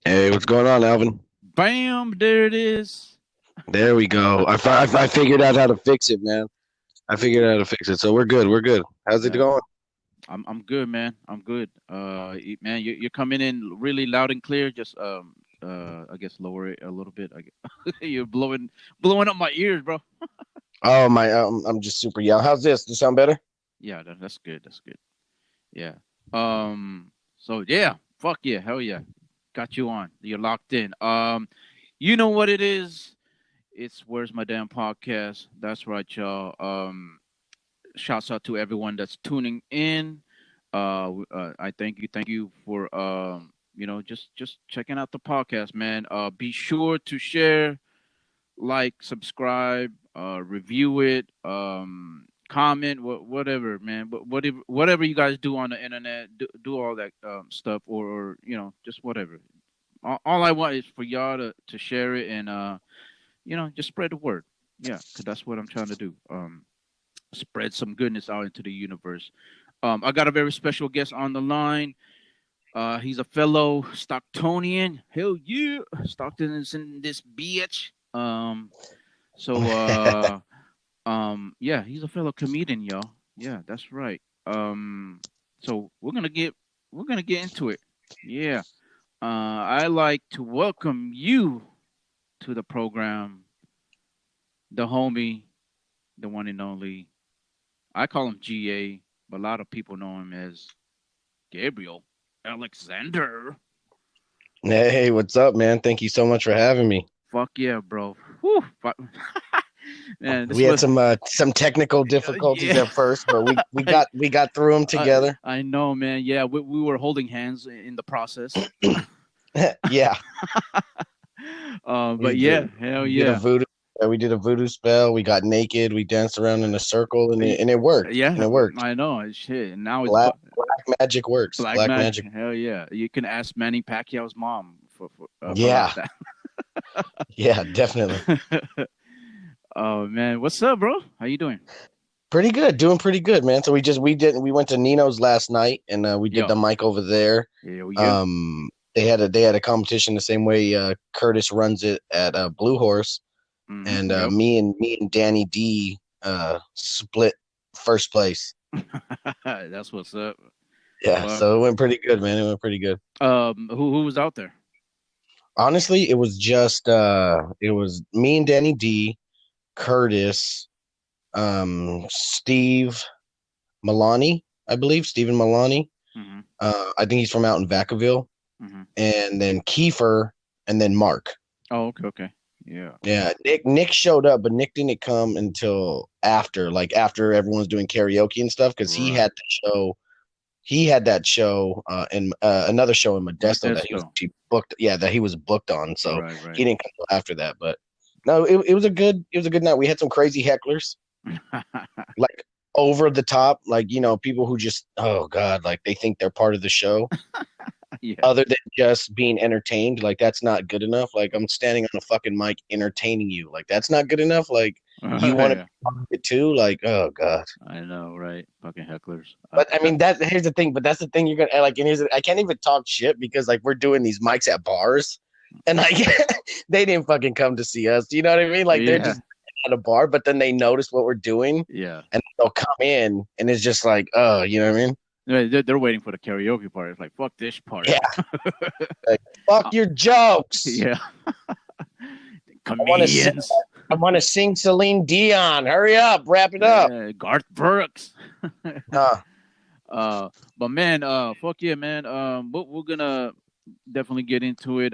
Hey, what's going on, Elvin? Bam, there it is. There we go. I figured out how to fix it, man. I figured out how Ooh. to fix it. So we're good. We're good. How's it Yeah, going? I'm good, man. I'm good. Man, you're coming in really loud and clear. Just I guess lower it a little bit. You're blowing up my ears, bro. Oh my, I'm just super yell. How's this? Does it sound better? Yeah, that's good. That's good. Yeah. So yeah, fuck yeah, hell yeah, got you on. You're locked in. You know what it is? It's Where's My Damn Podcast. That's right, y'all. Shouts out to everyone that's tuning in. I thank you for just checking out the podcast, man. Be sure to share, like, subscribe, review it, comment, whatever, man. But whatever you guys do on the internet, do all that stuff, or just whatever. All I want is for y'all to share it and just spread the word. Yeah, because that's what I'm trying to do. Spread some goodness out into the universe. I got a very special guest on the line. He's a fellow Stocktonian. Hell yeah, Stockton is in this bitch. So yeah, he's a fellow comedian, y'all. Yeah, that's right. So we're gonna get into it. Yeah. I like to welcome you to the program, the homie, the one and only. I call him GA, but a lot of people know him as Gabriel Alexander. Hey, what's up, man? Thank you so much for having me. Fuck yeah, bro. Whew, man, this We had was some technical difficulties yeah. at first, but we I, got we got through them together. I know, man. Yeah, we were holding hands in the process. Yeah, But yeah, hell we did a yeah. voodoo. We did a voodoo spell. We got naked. We danced around in a circle, and Y- it worked. And Yeah, it worked. I know. Shit. And now it's Black magic works. black Black magic. magic. Hell yeah. You can ask Manny Pacquiao's mom for a lot Yeah, of that. yeah, definitely. Oh man, what's up, bro? How you doing? Pretty good, doing pretty good, man. So we went to Nino's last night and we did the Yo, mic over there. here we go. They had a competition the same way Curtis runs it at Blue Horse, and Yep. me and Danny D split first place. That's what's up. Yeah, Fuck. so it went pretty good, man. It went pretty good. Who was out there? Honestly, it was me and Danny D, Curtis, Steve Milani, I believe, Stephen Milani. Hmm. I think he's from out in Vacaville, Hmm. and then Kiefer, and then Mark. Oh, okay, okay. Yeah. Yeah, Nick showed up, but Nick didn't come until after, like after everyone's doing karaoke and stuff, because Right. he had that show in another show in Modesto that Modesto. he booked. Yeah, that he was booked on, so Right, he right. didn't come till after that. But no, it was a good night. We had some crazy hecklers, like over the top, like people who just oh god, like they think they're part of the show Yeah. other than just being entertained. Like that's not good enough. Like I'm standing on a fucking mic entertaining you. Like that's not good enough. Like you want to Yeah. be part of it too. Like oh god. I know, right? Fucking hecklers. But I mean that here's the thing. But that's the thing you're gonna like. And I can't even talk shit because like we're doing these mics at bars, and like they didn't fucking come to see us. You know what I mean? Like they're Yeah. just at a bar, but then they notice what we're doing, Yeah. and they'll come in, and it's just like oh, you know what I mean? They're waiting for the karaoke part. It's like fuck this part. Yeah. Like fuck Uh, your jokes. yeah. I want to sing. Comedians. I want to sing Celine Dion. Hurry up, wrap it up. Yeah, Garth Brooks. Uh, But man, fuck yeah, man. We're gonna definitely get into it.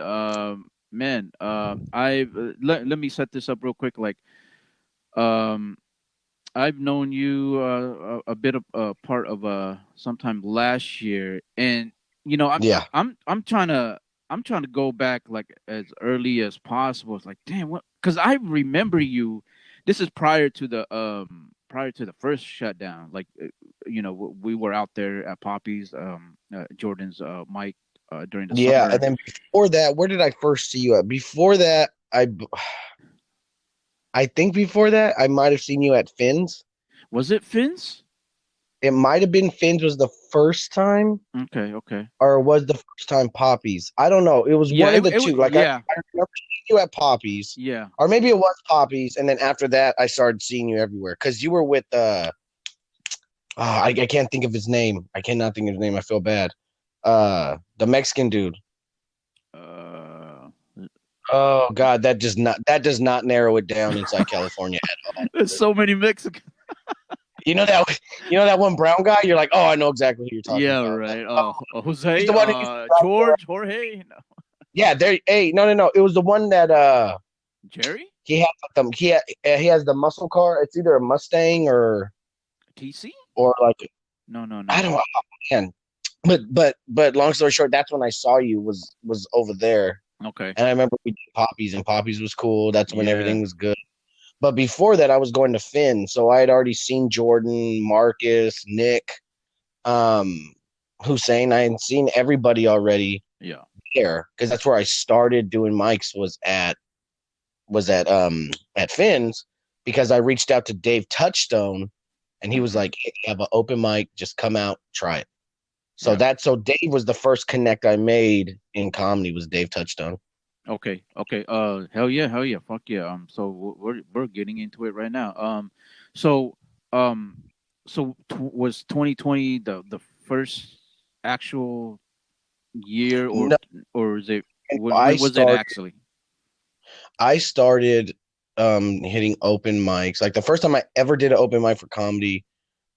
Man, I let me set this up real quick. Like, um, I've known you a bit of part of sometime last year, and I'm yeah, I'm trying to go back like as early as possible. It's like, damn, what? Because I remember you. This is prior to the first shutdown. Like, we were out there at Poppy's, Jordan's mic during the yeah. And summer. then before that, where did I first see you at? Before that, I think before that I might have seen you at Finn's. Was it Finn's? It might have been Finn's was the first time, Okay, okay. or was the first time Poppy's. I don't know. It was Yeah, one of the two. Like yeah, I remember seeing you at Poppy's, yeah. or maybe it was Poppy's, and then after that, I started seeing you everywhere because you were with I can't think of his name. I cannot think of his name. I feel bad. The Mexican dude. Uh, Oh God, that does not narrow it down inside California at all. there's so many Mexicans. You know that that one brown guy. You're like, oh, I know exactly who you're talking Yeah, about. right. He's Jose, the one who used to drive George, Jorge, no. Yeah, there. Hey, no. It was the one that Jerry, he had them. He has the muscle car. It's either a Mustang TC. or like No, no, I no. don't know, man. But long story short, that's when I saw you was over there, Okay. and I remember we did Poppies, and Poppies was cool. That's when Yeah. everything was good. But before that, I was going to Finn, so I had already seen Jordan, Marcus, Nick, um, Hussein. I had seen everybody already Yeah. there because that's where I started doing mics was at Finn's because I reached out to Dave Touchstone and he was Mhm. like, hey, have an open mic, just come out, try it. So Yeah. Dave was the first connect I made in comedy was Dave Touchstone. Okay. Okay. Hell yeah. Hell yeah. Fuck yeah. So we're getting into it right now. So um, was 2020 the first actual year, No, or is it I when was it started actually? I started hitting open mics. Like the first time I ever did an open mic for comedy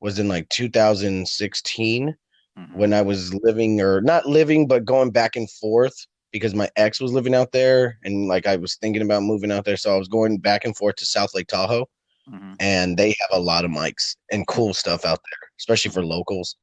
was in like 2016 Hmm. when I was living or not living, but going back and forth because my ex was living out there and like I was thinking about moving out there. So I was going back and forth to South Lake Tahoe Hmm. and they have a lot of mics and cool stuff out there, especially for Hmm. locals.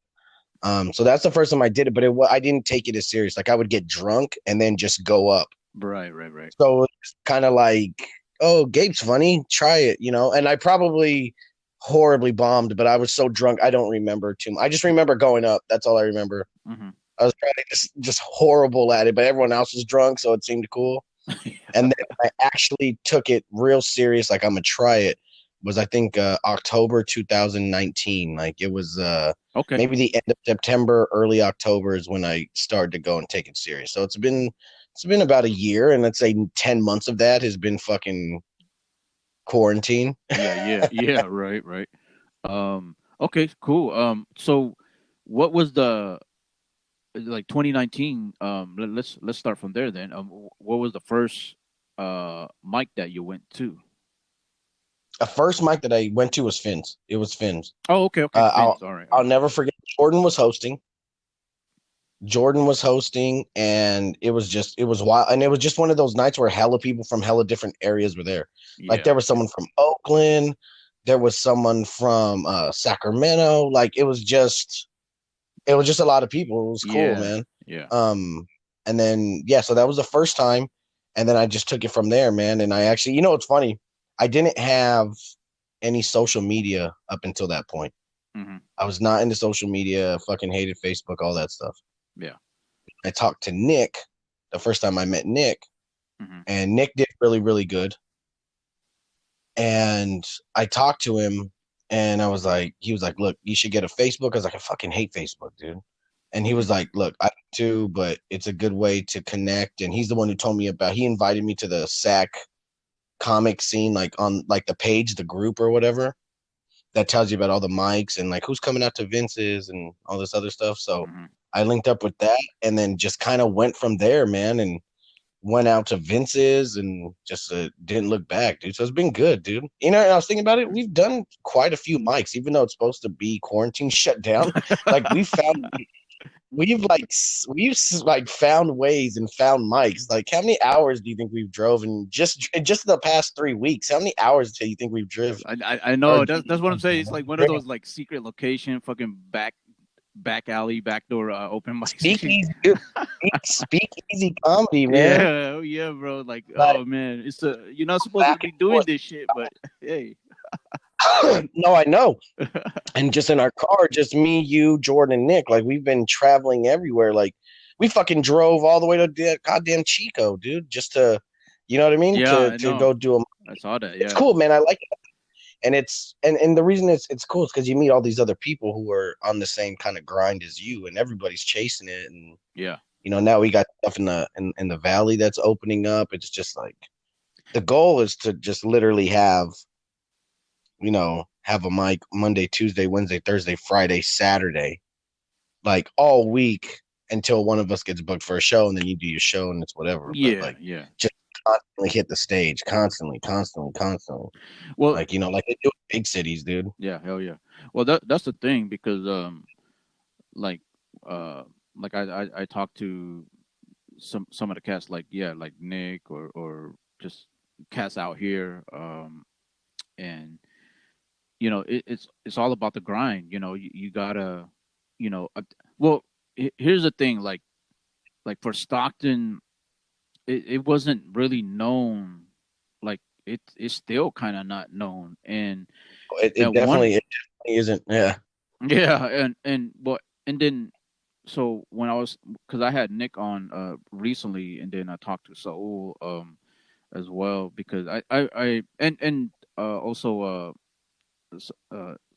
So that's the first time I did it, but I didn't take it as serious. Like I would get drunk and then just go up. Right. Right. Right. So it's kind of like, oh, Gabe's funny, try it. And I probably horribly bombed, but I was so drunk I don't remember too much. I just remember going up. That's all I remember. Hmm. I was probably just horrible at it, but everyone else was drunk, so it seemed cool. And then I actually took it real serious, like I'm gonna try it. Was I think October 2019. Like it was Okay. maybe the end of September, early October is when I started to go and take it serious. So it's been about a year, and let's say 10 months of that has been fucking quarantine. Yeah. Yeah. Yeah. Right. Right. Okay. Cool. So what was the like 2019? Let's start from there then. What was the first mic that you went to? The first mic that I went to was Finn's. It was Finn's. Oh, okay, okay, Uh, Fins. I'll All right, all I'll right. never forget. Jordan was hosting, and it was wild, and it was just one of those nights where hella people from hella different areas were there. Like Yeah, there was someone from Oakland, there was someone from Sacramento. Like it was just a lot of people. It was cool, yeah, man. yeah. Um, and then yeah, so that was the first time, and then I just took it from there, man. And I actually, it's funny, I didn't have any social media up until that point. Hmm. I was not into social media. Fucking hated Facebook, all that stuff. Yeah. I talked to Nick the first time I met Nick, Hmm. and Nick did really, really good. And I talked to him, and he was like, "Look, you should get a Facebook." I was like, "I fucking hate Facebook, dude." And he was Hmm. like, "Look, I do too, but it's a good way to connect." And he's the one who told me about. He invited me to the SAC comic scene, like on like the page, the group or whatever that tells you about all the mics and like who's coming out to Vince's and all this other stuff. So Hmm. I linked up with that and then just kind of went from there, man, and went out to Vince's and just didn't look back, dude. So it's been good, dude. And I was thinking about it. We've done quite a few mics, even though it's supposed to be quarantine shut down. Like we've like found ways and found mics. Like how many hours do you think we've drove in just the past 3 weeks? How many hours do you think we've driven? I Or know that's what I'm saying. It's like one of those like secret location, fucking back alley, backdoor open mics and shit. speakeasy, dude. Speakeasy comedy, man. Yeah, oh yeah, bro. Like, Like oh man, you're not supposed to back be and doing forth. this shit, but hey. No, I know. And just in our car, just me, you, Jordan, and Nick, like we've been traveling everywhere. Like we fucking drove all the way to goddamn Chico, dude, just to, you know what I mean? Yeah, To I to know. go do a. I saw that. It's Yeah. cool, man. I like it. And and the reason it's cool is because you meet all these other people who are on the same kind of grind as you, and everybody's chasing it. And Yeah. now we got stuff in the valley that's opening up. It's just like the goal is to just literally have a mic Monday, Tuesday, Wednesday, Thursday, Friday, Saturday, like all week until one of us gets booked for a show, and then you do your show and it's whatever. But Yeah. like Yeah. just constantly hit the stage, constantly, constantly, constantly. Well, Like like they do in big cities, dude. yeah, hell yeah. Well, that's the thing because like uh like I talked to some of the cast, like, yeah, like Nick or just cast out here, and it's all about the grind. You gotta, you know uh, well, here's the thing, like for Stockton, it wasn't really known. Like it's still kind of not known. And It, it at one definitely it definitely isn't. Yeah. yeah, and then, so when I was, because I had Nick on recently, and then I talked to Saul as well, because I also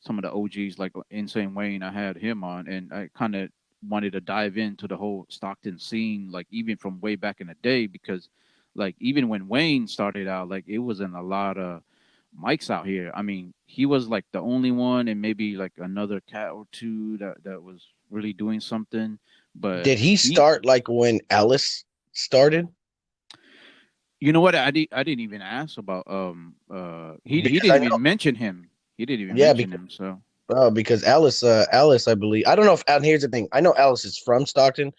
some of the OGs, like Insane Wayne, I had him on, and I kind of wanted to dive into the whole Stockton scene, like even from way back in the day, because like even when Wayne started out, like it wasn't a lot of mics out here. I mean, he was like the only one, and maybe like another cat or two that was really doing something. But Did he he, start like when Ellis started? you know what? I didn't even ask about he Because didn't I know, even mention him. He didn't even yeah, mention because him. So Alice, I believe. I don't know if. And here's the thing: I know Alice is from Stockton.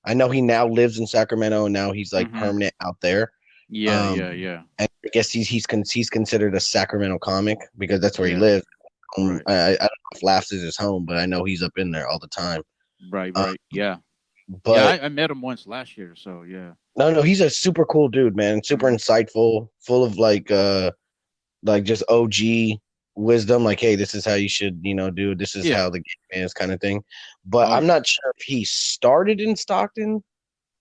I know he now lives in Sacramento, and now he's like hmm, permanent out there. yeah, Um, yeah, yeah, and I guess he's considered a Sacramento comic because that's where he yeah. lives. Right, I don't know if Laughs is his home, but I know he's up in there all the time. right, Um, right. Yeah, yeah. but I met him once last year. So yeah. no, he's a super cool dude, man. Super Hmm. insightful, full of like just OG wisdom. Like, hey, this is how you should, do. This is Yeah. how the game is, kind of thing. But Oh I'm yeah. not sure if he started in Stockton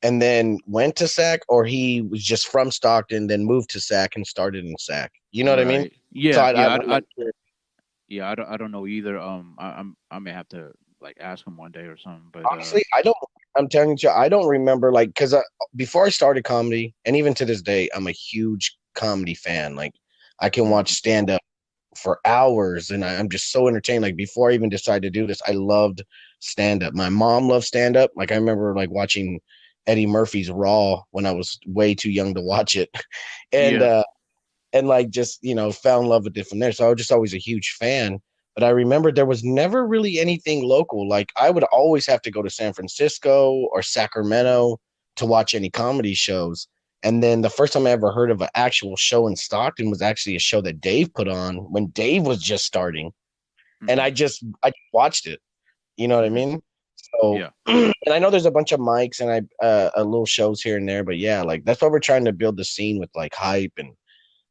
and then went to Sac, or he was just from Stockton, then moved to Sac and started in Sac. You know what I mean? Right. So Yeah. I'm Yeah. not sure. Yeah. I don't know either. I may have to like ask him one day or something. But Honestly, I don't. I'm telling you, I don't remember like because before I started comedy, and even to this day, I'm a huge comedy fan. Like, I can watch mhm. stand up for hours, and I'm just so entertained. Like before I even decided to do this, I loved stand up. My mom loved stand up. Like I remember like watching Eddie Murphy's Raw when I was way too young to watch it, and Yeah. uh, and like just fell in love with it from there. So I was just always a huge fan. But I remember there was never really anything local. Like I would always have to go to San Francisco or Sacramento to watch any comedy shows. And then the first time I ever heard of an actual show in Stockton was actually a show that Dave put on when Dave was just starting. And Hmm. I watched it. You know what I Hmm. mean? So, Yeah. and I know there's a bunch of mics and little shows here and there, but yeah, like that's why we're trying to build the scene with like hype and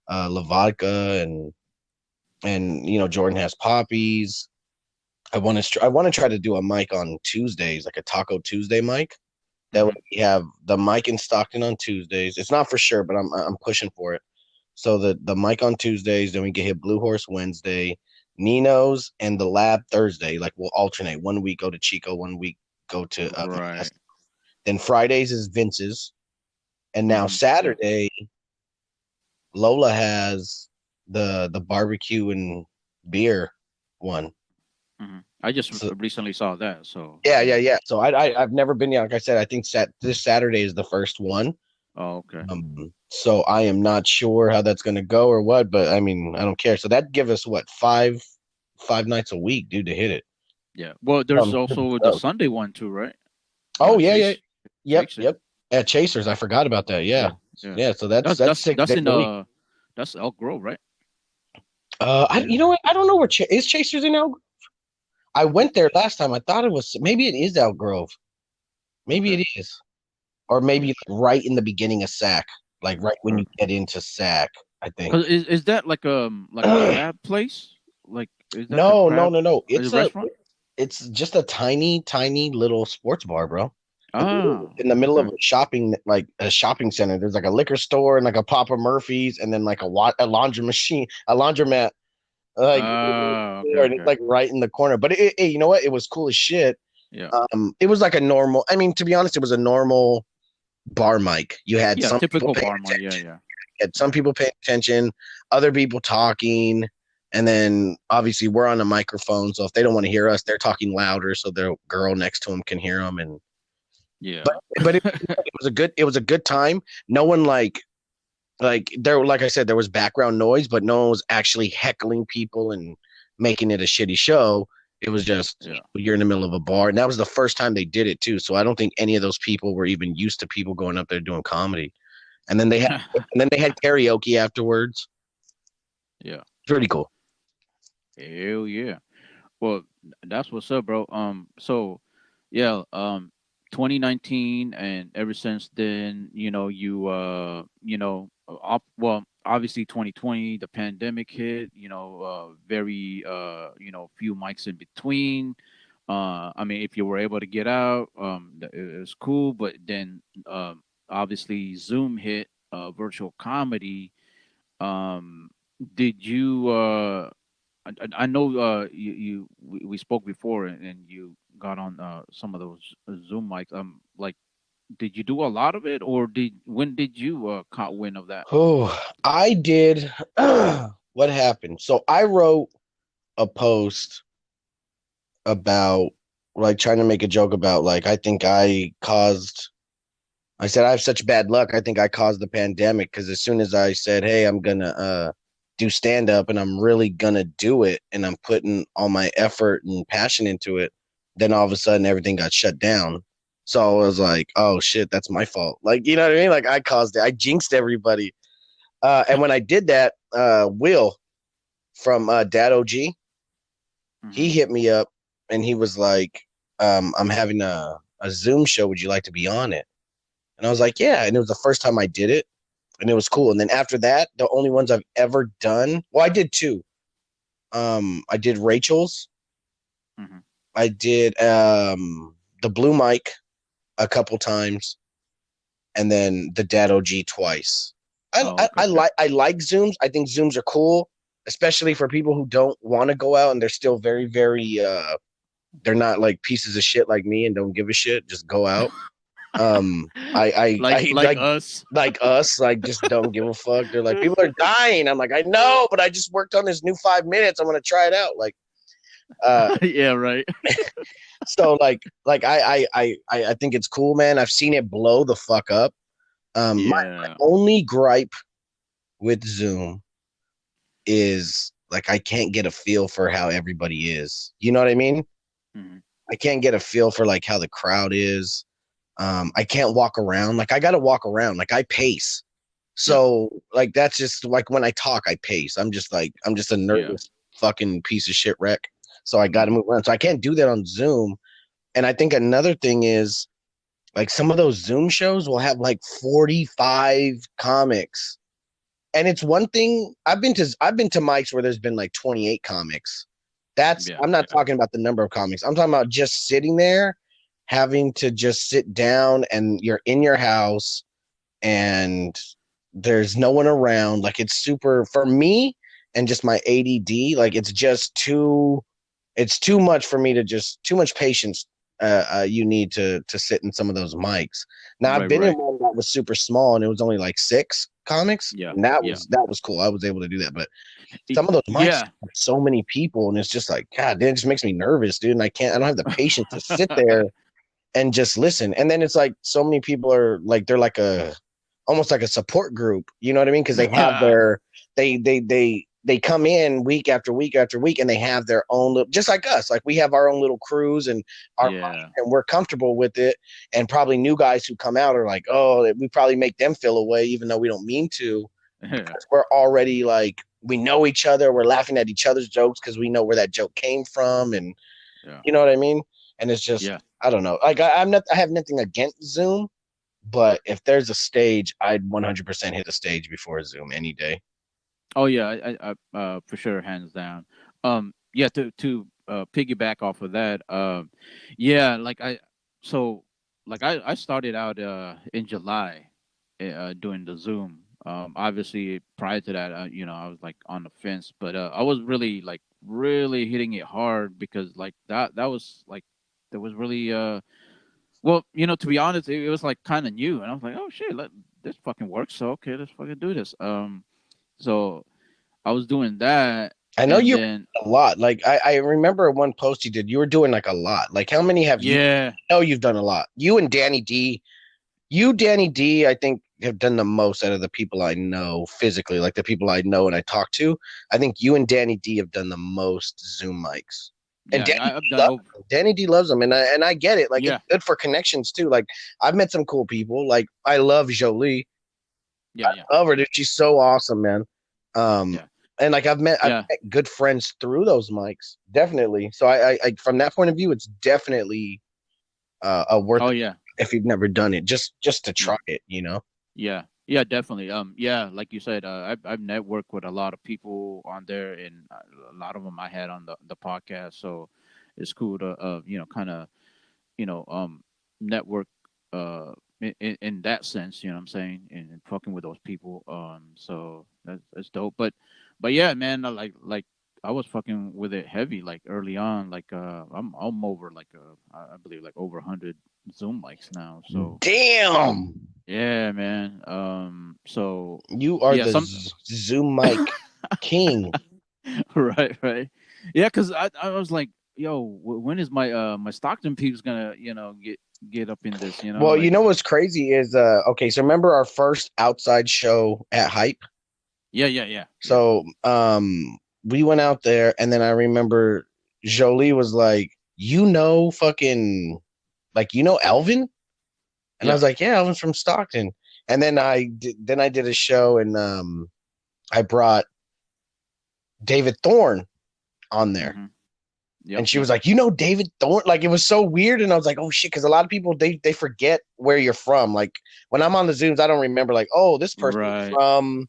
Lavodka and Jordan has poppies. I want to try to do a mic on Tuesdays, like a Taco Tuesday mic. That way Hmm. we have the mic in Stockton on Tuesdays. It's not for sure, but I'm pushing for it. So the mic on Tuesdays, then we can hit Blue Horse Wednesday, Nino's, and the Lab Thursday. Like we'll alternate. One week go to Chico, one week go to Right. then Fridays is Vince's, and now Hmm. Yeah. Saturday Lola has the barbecue and beer one. Hmm. I just So recently saw that. So yeah, yeah, yeah. yeah. So I've never been there. Like I said, I think this Saturday is the first one. Oh, okay. So I am not sure how that's gonna go or what, but I mean I don't care. So that give us what five nights a week, dude, to hit it. Yeah. Well, there's Good also the stuff. Sunday one too, right? Oh yeah, yeah, yep, Chase it. yep. At Chasers, I forgot about that. Yeah, Yeah. Yeah. yeah. So that's 6 days That's in a week. that's Elk Grove, right? You Yeah. know what? I don't know where is Chasers in Elk. I went there last time. I thought it was maybe it is Elk Grove. Maybe Okay. it is, or maybe Yeah. like right in the beginning of Sac, like right when you get into Sac. I think. Cause is that like a crab place? Like is that the No, no, crab no, no. the restaurant? It's just a tiny, tiny little sports bar, bro. Ah, In the middle of okay. a shopping center. There's like a liquor store and like a Papa Murphy's, and then like a laundry machine, a laundromat, Like, Oh, okay, and it's okay. like right in the corner. But you know what? It was cool as shit. Yeah. It was like a normal. I mean, to be honest, it was a normal bar mic. You had Yeah, some people typical paying bar mic. Yeah, attention. yeah. You had some Right. people paying attention, other people talking, and then obviously we're on a microphone. So if they don't want to hear us, they're talking louder, so their girl next to them can hear them. And but Yeah. but it was a good time. No one like there, like I said, there was background noise, but no one was actually heckling people and making it a shitty show. It was just Yeah. you're in the middle of a bar, and that was the first time they did it too. So I don't think any of those people were even used to people going up there doing comedy. And then they had karaoke afterwards. Yeah. Pretty cool. Hell yeah. Well, that's what's up, bro. So yeah, 2019, and ever since then, well, obviously 2020, the pandemic hit, very, few mics in between. I mean, if you were able to get out, it was cool, but then, obviously Zoom hit, virtual comedy. Um, did you, I know, we spoke before, and you got on, some of those, Zoom mics. Like, did you do a lot of it, or when did you, caught wind of that? Oh, I did. What happened? So I wrote a post about like trying to make a joke about like I think I caused. I said I have such bad luck. I think I caused the pandemic because as soon as I said, "Hey, I'm gonna do stand up and I'm really gonna do it and I'm putting all my effort and passion into it," then all of a sudden everything got shut down. So I was like, "Oh shit, that's my fault." Like, you know what I mean? Like I caused it. I jinxed everybody. And when I did that, Will from Dad OG, he Hmm. hit me up and he was like, "I'm having a Zoom show. Would you like to be on it?" And I was like, "Yeah." And it was the first time I did it, and it was cool. And then after that, the only ones I've ever done, well, I did two. I did Rachel's. Hmm. I did the Blue Mic a couple times, and then the Dad OG twice. Oh, okay, okay. I like Zooms. I think Zooms are cool, especially for people who don't want to go out and they're still very they're not like pieces of shit like me and don't give a shit. Just go out. Like I like us. like us, like just don't give a fuck. They're like, people are dying. I'm like, I know, but I just worked on this new 5 minutes. I'm gonna try it out. Like, uh, Yeah, right. so I think it's cool, man. I've seen it blow the fuck up. My Yeah. only gripe with Zoom is like I can't get a feel for how everybody is. You know what I mean? Hmm. I can't get a feel for like how the crowd is. I can't walk around. Like I got to walk around. Like I pace. Yeah. So like that's just like when I talk, I pace. I'm just a Yeah. nervous fucking piece of shit wreck. So I got to Hmm. move around. So I can't do that on Zoom. And I think another thing is like some of those Zoom shows will have like 45 comics. And it's one thing I've been to mics where there's been like 28 comics. That's Yeah. I'm not Yeah. talking about the number of comics. I'm talking about just sitting there having to just sit down and you're in your house and there's no one around. Like it's super for me and just my ADD, like it's too much for me to just too much patience you need to sit in some of those mics. Now I've Right. been in Right. one that was super small and it was only like 6 comics, Yeah. and Yeah. that was cool. I was able to do that, but some of those mics Yeah. have so many people, and it's just like God, it just makes me nervous, dude. And I don't have the patience to sit there and just listen. And then it's like so many people are like they're like a almost like a support group. You know what I mean? Because they have their they come in week after week after week, and they have their own little, just like us. Like we have our own little crews and our mic, Yeah. and we're comfortable with it. And probably new guys who come out are like, oh, we probably make them feel away, even though we don't mean to, Yeah. because we're already like we know each other. We're laughing at each other's jokes because we know where that joke came from, and Yeah. you know what I mean. And it's just Yeah. I don't know. Like I have nothing against Zoom, but if there's a stage, I'd 100% hit a stage before Zoom any day. Oh yeah. For sure, hands down. Yeah. To piggyback off of that. Yeah. So like I started out in July, doing the Zoom. Obviously, prior to that, I was like on the fence, but I was really like really hitting it hard because like that was like that was really well, to be honest, it was like kind of new, and I was like, oh shit, this fucking works. So okay, let's fucking do this. So I was doing that, I know and you then a lot. Like I remember one post you did. You were doing like a lot. Like how many have you? yeah, I know you've done a lot. You and Danny D. You, Danny D. I think have done the most out of the people I know physically. Like the people I know and I talk to. I think you and Danny D. have done the most Zoom mics. And yeah, Danny I've D. done loves over. them. Danny D loves them, and I get it. Like it's Yeah, good for connections too. Like I've met some cool people. Like I love Jolie. yeah, yeah, Love her, dude. She's so awesome, man. Um, yeah, and like I've yeah. met good friends through those mics, definitely. So I from that point of view, it's definitely a worth Oh it yeah, if you've never done it, just to yeah. try it, you know. Yeah, yeah, definitely. Yeah, like you said, I've networked with a lot of people on there, and a lot of them I had on the podcast. So it's cool to kind of network in that sense. You know what I'm saying, and fucking with those people. So that's dope. But yeah, man, like I was fucking with it heavy like early on. Like I'm over like I believe like over 100 Zoom mics now. So Damn, yeah, man. So you are yeah, the Zoom mic king. right, right. Yeah, cause I was like, yo, when is my Stockton peeps gonna get up in this? Well, you Like know what's crazy is okay, so remember our first outside show at Hype? yeah, yeah, yeah, yeah, So we went out there and then I remember Jolie was like, fucking like Elvin? And I yeah. was like, yeah, Elvin's from Stockton. And then I did a show and I brought David Thorne on there. Mm-hmm. Yep, And she yep. was like, David Thorne? Like it was so weird. And I was like, oh shit, because a lot of people they forget where you're from. Like when I'm on the Zooms, I don't remember like, oh, this person's Right. from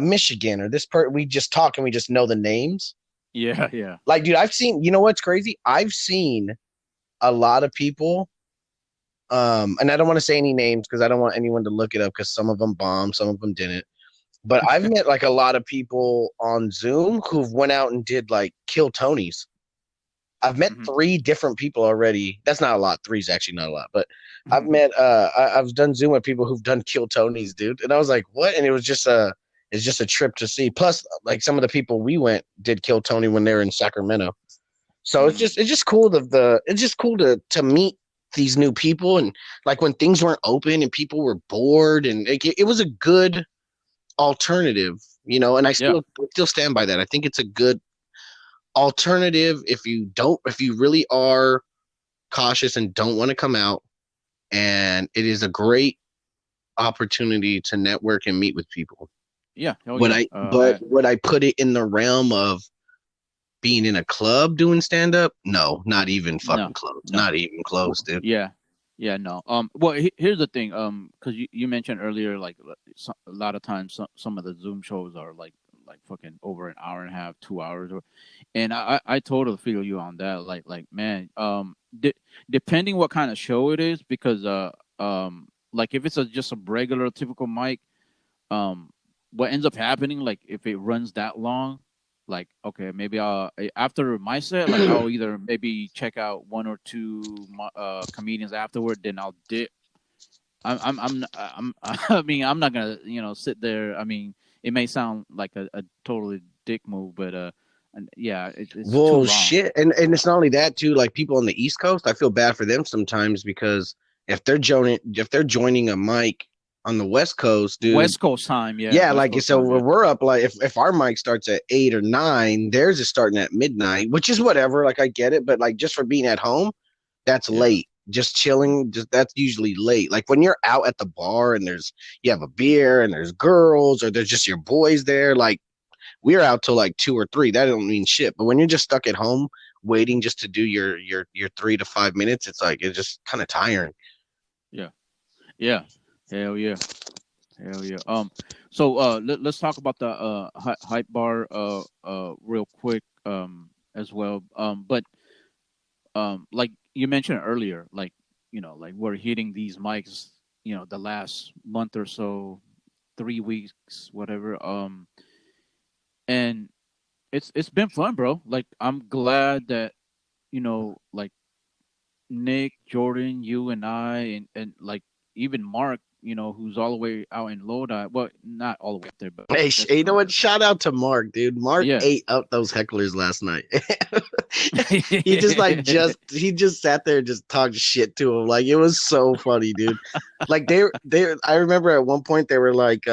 Michigan or we just talk and we just know the names. Yeah, yeah. Like, dude, I've seen, you know what's crazy? I've seen a lot of people, and I don't want to say any names because I don't want anyone to look it up because some of them bombed, some of them didn't. But I've met like a lot of people on Zoom who've went out and did like kill Tonys. I've met Mm-hmm. three different people already. That's not a lot. Three's actually not a lot, but I've done Zoom with people who've done kill Tonys, dude. And I was like, what? And it's just a trip to see. Plus, like some of the people we went did kill Tony when they were in Sacramento. So Mm. it's just cool it's just cool to meet these new people and like when things weren't open and people were bored and it was a good alternative, and I Yeah, still stand by that. I think it's a good alternative if you really are cautious and don't want to come out, and it is a great opportunity to network and meet with people. yeah. Oh yeah. Would I put it in the realm of being in a club doing stand up? No, not even No, fucking close. no. Not even close, dude. Yeah, yeah, no. Well, here's the thing. Because you mentioned earlier, like a lot of times some of the Zoom shows are like fucking over an hour and a half, 2 hours, and I totally feel you on that. Like man, depending what kind of show it is, because like if it's just a regular typical mic, um what ends up happening, like if it runs that long, like okay, maybe after my set, like I'll either maybe check out one or two comedians afterward, then I'll dip. I mean, I'm not gonna sit there. I mean, it may sound like a totally dick move, but and yeah, it's too Well, long. shit, and it's not only that too. Like people on the East Coast, I feel bad for them sometimes because if they're joining a mic on the West Coast, dude. West Coast time, yeah, Yeah, West like Coast so time, yeah, we're up like if our mic starts at 8 or 9, theirs is starting at midnight, which is whatever. Like I get it, but like just for being at home, that's yeah, late. Just chilling, just that's usually late. Like when you're out at the bar and you have a beer and there's girls or there's just your boys there, like we're out till like 2 or 3. That don't mean shit. But when you're just stuck at home waiting just to do your 3 to 5 minutes, it's like it's just kind of tiring. yeah, yeah. Hell yeah. Hell yeah. So let's talk about the hype bar real quick as well. But like you mentioned earlier, like like we're hitting these mics, the last month or so. 3 weeks, whatever. And it's been fun, bro. Like I'm glad that like Nick, Jordan, you and I, and like even Mark, who's all the way out in Lodi. Well, not all the way out there, but Hey, that's you know what? Shout out to Mark, dude. Mark yeah. ate up those hecklers last night. He just like he just sat there and just talked shit to him. Like it was so funny, dude. Like they I remember at one point they were like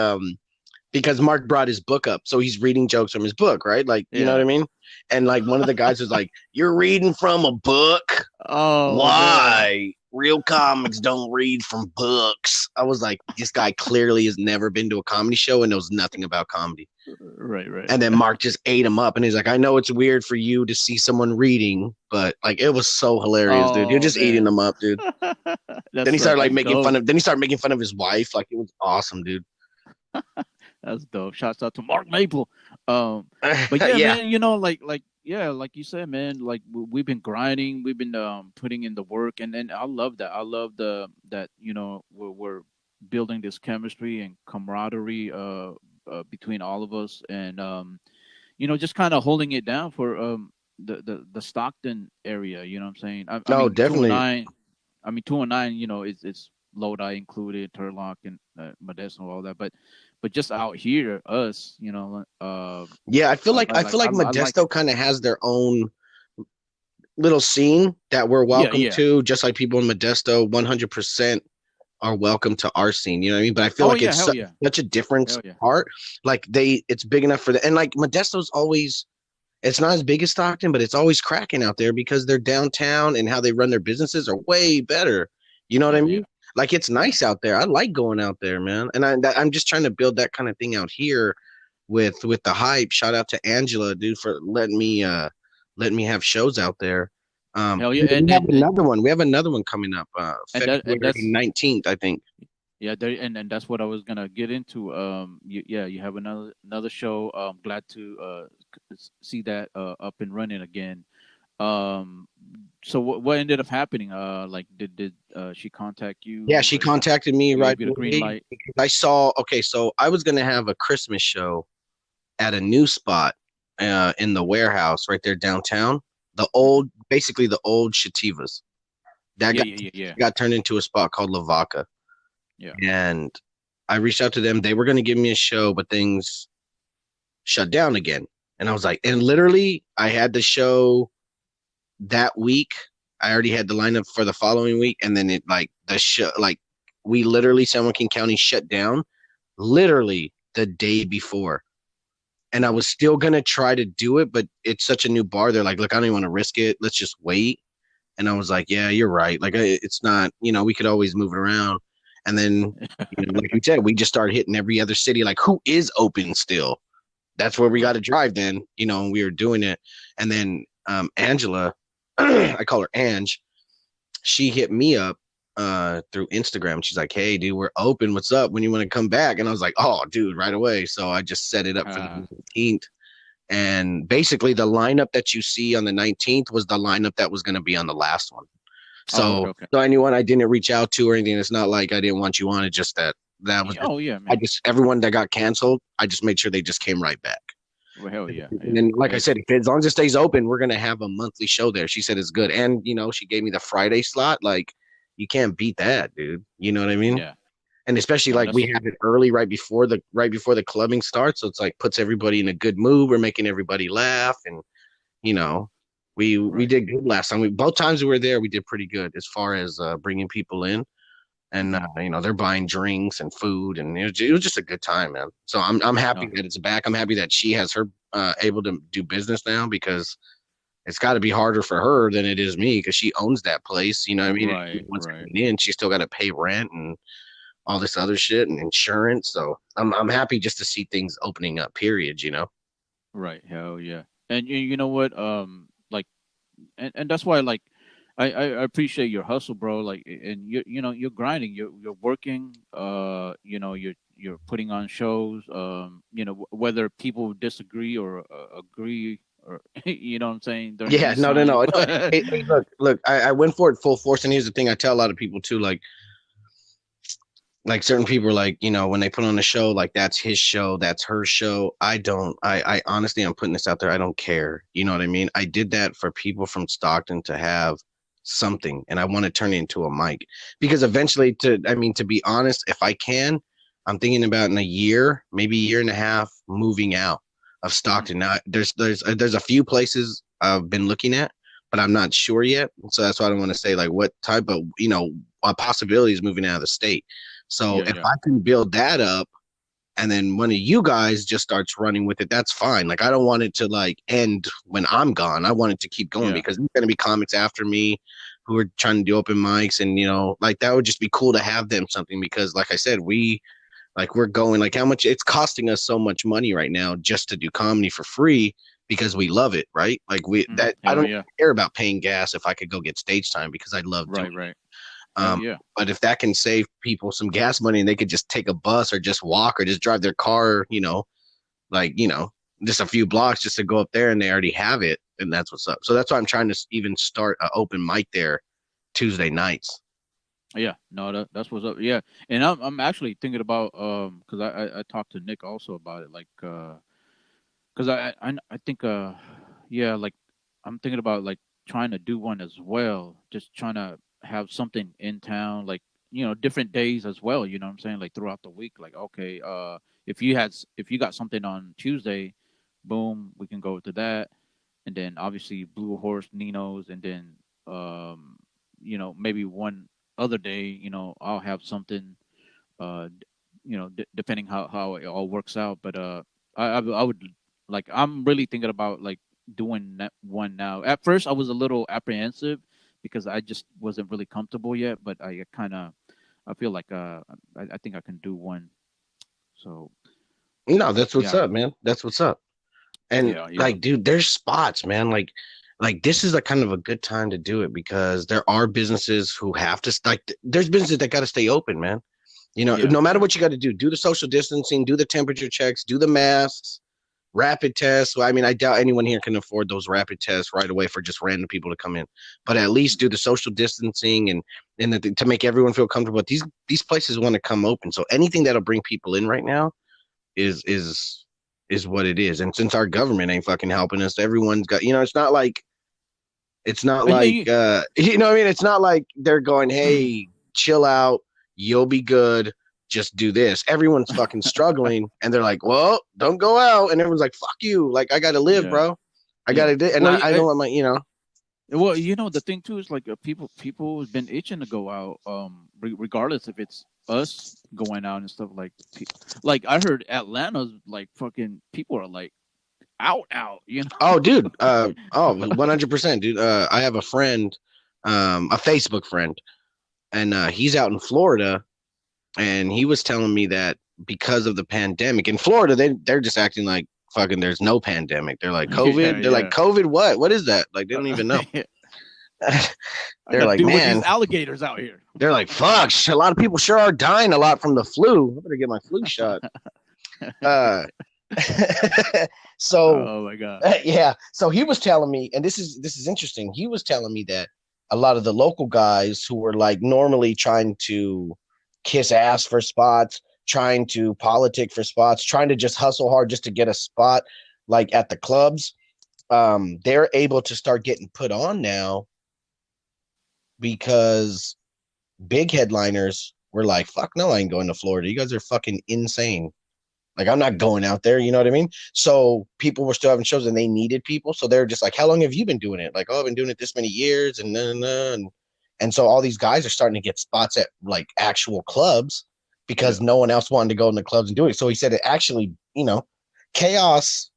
because Mark brought his book up, so he's reading jokes from his book, right? Like, you know what I Yeah. mean? And like one of the guys was like, "You're reading from a book? Oh man. Why? Real comics don't read from books." I was like, this guy clearly has never been to a comedy show and knows nothing about comedy. Right, right. And then Mark just ate him up, and he's like, "I know it's weird for you to see someone reading, but like it was so hilarious, dude. You're Oh just eating man. them up, dude." Then he That's started like that's making fun dope. of. Then he started making fun of his wife. Like it was awesome, dude. That's dope. Shouts out to Mark Maple. But yeah, Yeah. man, yeah, like you said, man, like we've been grinding, we've been putting in the work, and then I love that. I love the that we're building this chemistry and camaraderie between all of us, and just kind of holding it down for the Stockton area. You know what I'm saying? I No, mean, two and definitely. nine. I mean, 209. It's Lodi included, Turlock and Modesto, all that. But just out here, us, Yeah, I feel like I like. Modesto kind of has their own little scene that we're Yeah, welcome yeah. to, just like people in Modesto 100% are welcome to our scene. You know what I mean? But I feel Oh like yeah, it's hell yeah, such a different hell yeah. part. Like it's big enough for the and like Modesto's always it's not as big as Stockton, but it's always cracking out there because they're downtown and how they run their businesses are way better. You know what I Hell yeah, mean? Like it's yeah. nice out there. I like going out there, man. And I'm just trying to build that kind of thing out here with the hype. Shout out to Angela, dude, for letting me have shows out there. Hell yeah, We have another one. We have another one coming up, and February that's 19th, I think. yeah, there, and that's what I was gonna get into. You have another show. Glad to see that up and running again. Um, so what ended up happening? Like did she contact Yeah, you she and contacted me you right gave you the green away light? because I saw. Okay, so I was gonna have a Christmas show at a new spot in the warehouse right there downtown. Hmm. Basically the old Shativas that Yeah, yeah, yeah, yeah, got turned into a spot called Lavaca, yeah. and I reached out to them. They were gonna give me a show, but things shut down again. And I was like, and literally, I had the show that week. I already had the lineup for the following week, and then it like the show, like we literally San Joaquin County shut down literally the day before. And I Yeah. was still gonna try to do it, but it's such a new bar. They're like, look, I don't even want to risk it. Let's just wait. And I was like, yeah, you're right. Like, it's not, we could always move it around. And then, like you said, we just started hitting every other city. Like, who is open still? That's where we got Right. to drive then, and we were doing it. And then Angela, I call her Ange, she hit me up through Instagram. She's like, "Hey, dude, we're open. What's up? When you want to come back?" And I was like, "Oh, dude, right away." So I just set it up for the Uh, 19th. And basically, the lineup that you see on the 19th was the lineup that was going to be on the last one. oh, So, okay, okay. so anyone I didn't reach out to or anything, it's not like I didn't want you on. It just that was just Oh yeah, I man. just everyone that got canceled, I just made sure they just came right back. Well, hell yeah, And yeah. then, like I Hey, said, if as long as it stays open, we're gonna have a monthly show there. She said it's good, and she gave me the Friday slot. Like, you can't beat that, dude. You know what I mean? yeah. And especially No, like we that's have it early, right before the clubbing starts, so it's like puts everybody in a good mood. We're making everybody laugh, and you know, we right. did good last time. We both times we were there, we did pretty good as far as bringing people in, and Hmm. they're buying drinks and food, and it was just a good time, man. So I'm happy No, that it's back. I'm happy that she has her able to do business now because it's got to be harder for her than it is me because she owns that place. You know what I mean? And right, everyone's right. coming in, she's still got to pay rent and all this other shit and insurance. So I'm happy just to see things opening up. Period. Right. Hell yeah. And you know what? Like, and that's why like, I appreciate your hustle, bro. Like, and you're grinding. You're working. You're putting on shows. Whether people disagree or agree or you know what I'm saying during Yeah. these No. No. times. No. No. But Hey, look. I went for it full force, and here's the thing: I tell a lot of people too, like like certain people are like, when they put on a show, like that's his show, that's her show. I don't, I honestly, I'm putting this out there. I don't care. You know what I mean? I did that for people from Stockton to have something, and I want to turn it into a mic because eventually, to be honest, if I can, I'm thinking about in a year, maybe a year and a half, moving out of Mhm. Stockton. Now, there's a few places I've been looking at, but I'm not sure yet. So that's why I don't want to say like what type of, possibilities moving out of the state. So Yeah, if yeah, I can build that up and then one of you guys just starts running with it, that's fine. Like I don't want it to like end when I'm gone. I want it to keep going yeah, because there's gonna be comics after me who are trying to do open mics and like that would just be cool to have them something because like I said, we're going like how much it's costing us so much money right now just to do comedy for free because we love it, right? Like we mm, that I hell don't yeah, care about paying gas if I could go get stage time because I love doing right, right, hell um, yeah, but if that can save people some gas money and they could just take a bus or just walk or just drive their car, like, just a few blocks just to go up there and they already have it, and that's what's up. So that's why I'm trying to even start an open mic there Tuesday nights. yeah. No, that's what's up. Yeah, and I'm actually thinking about because I talked to Nick also about it, like because I think yeah, like I'm thinking about like trying to do one as well, just trying to have something in town, like different days as well. You know what I'm saying? Like throughout the week, like okay, if you got something on Tuesday, boom, we can go to that, and then obviously Blue Horse, Nino's, and then um maybe one other day, I'll have something depending how it all works out. But I would like I'm really thinking about like doing that one now. At first, I was a little apprehensive because I just wasn't really comfortable yet. But I feel like I think I can do one. So No, that's what's yeah, up, man. That's what's up. And yeah, yeah, like, dude, there's spots, man. Like this is a kind of a good time to do it because there are businesses who have to there's businesses that got to stay open, man. yeah, No matter yeah, what you got to do the social distancing, do the temperature checks, do the masks, rapid tests. Well, I mean, I doubt anyone here can afford those rapid tests right away for just random people to come in. But at least do the social distancing to make everyone feel comfortable. These places want to come open, so anything that'll bring people in right now is is is what it is. And since our government ain't fucking helping us, everyone's got. It's not yeah, like yeah. you know what I mean. It's not like they're going, hey, chill out, you'll be good. Just do this. Everyone's fucking struggling, and they're like, "Well, don't go out." And everyone's like, "Fuck you!" Like I gotta live, Yeah, bro. I yeah. gotta do, and Well, I don't want well, the thing too is like people have been itching to go out, regardless if it's us going out and stuff like I heard Atlanta's like fucking people are like out, Oh, dude. 100%, dude. I have a friend, a Facebook friend, and he's out in Florida, and he was telling me that because of the pandemic in Florida, they're just acting like fucking there's no pandemic. They're like yeah, COVID. They're like yeah. COVID. What is that? Like they don't even know. I They're got to like, deal with these man. alligators out here. They're like, fuck. A lot of people sure are dying a lot from the flu. I better get my flu shot. Uh, so Oh my god. yeah. So he was telling me, and this is interesting. He was telling me that a lot of the local guys who were like normally trying to kiss ass for spots, trying to politic for spots, trying to just hustle hard just to get a spot, like at the clubs, they're able to start getting put on now because big headliners were like, "Fuck no, I ain't going to Florida. You guys are fucking insane." Like I'm not going out there, you know what I mean? So people were still having shows and they needed people. So they're just like, how long have you been doing it? Like, oh, I've been doing it this many years and and so all these guys are starting to get spots at like actual clubs because Yeah. no one else wanted to go in the clubs and do it. So he said it actually, chaos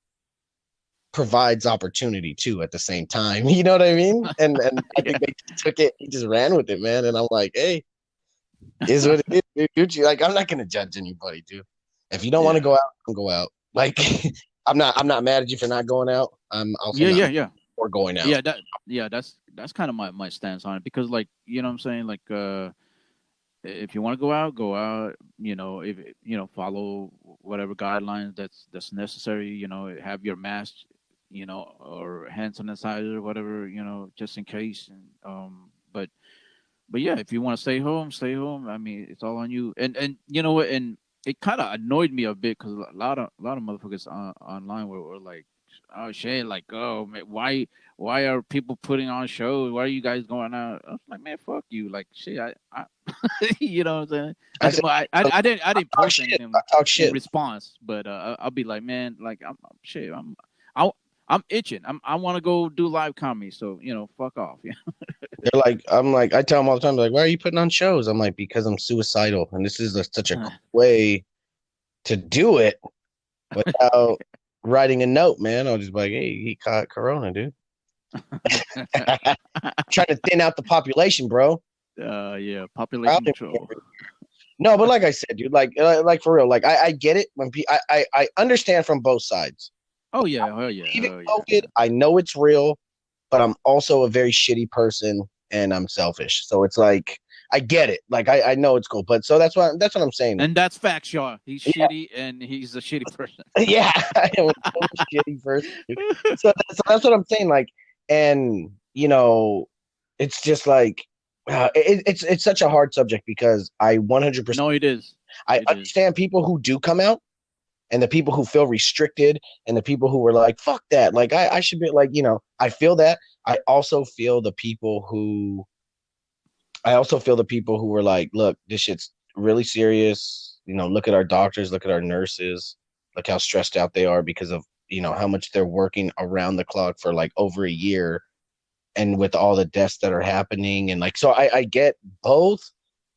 provides opportunity too at the same time. You know what I mean? And I Yeah. think they took it, he just ran with it, man. And I'm like, hey, is what it is, dude. Like, I'm not gonna judge anybody, dude. If you don't want to Yeah. go out, don't go out. Like, I'm not mad at you for not going out. I'm also Yeah, not yeah, mad yeah. for going out. Yeah, that's kind of my stance on it because like, what I'm saying, like if you want to go out, if follow whatever guidelines that's necessary, have your mask, or hand sanitizer, whatever, just in case. And but but yeah, if you want to stay home, stay home. I mean, it's all on you. And you know what? And it kind of annoyed me a bit because a lot of motherfuckers online were like, oh shit, like oh man, why are people putting on shows? Why are you guys going out? I was like, man, fuck you, like shit. I you know what I'm saying? I said, I didn't talk post shit. I anything talk in shit. response, but I'll be like, man, like I'm shit. I, I'm itching. I want to go do live comedy. So fuck off. Yeah. They're like, I'm like, I tell them all the time, like, why are you putting on shows? I'm like, because I'm suicidal, and this is such a cool way to do it without writing a note, man. I'll just be like, hey, he caught corona, dude. Trying to thin out the population, bro. Yeah. Population control. No, but like I said, dude, like for real, like I get it when I understand from both sides. Oh yeah. Oh yeah. Even Oh COVID, yeah. I know it's real, but I'm also a very shitty person and I'm selfish. So it's like I get it. Like I know it's cool, but so that's what I'm saying. And that's facts, y'all. He's Yeah, shitty and he's a shitty person. yeah, I am a total shitty person. Dude. So that's what I'm saying. Like, and it's just like it's such a hard subject because I 100% No, it is. I It is. understand people who do come out and the people who feel restricted and the people who were like, fuck that. Like, I should be like, I feel that. I also feel the people who were like, look, this shit's really serious. Look at our doctors, look at our nurses, look how stressed out they are because of, how much they're working around the clock for like over a year and with all the deaths that are happening. And like, so I get both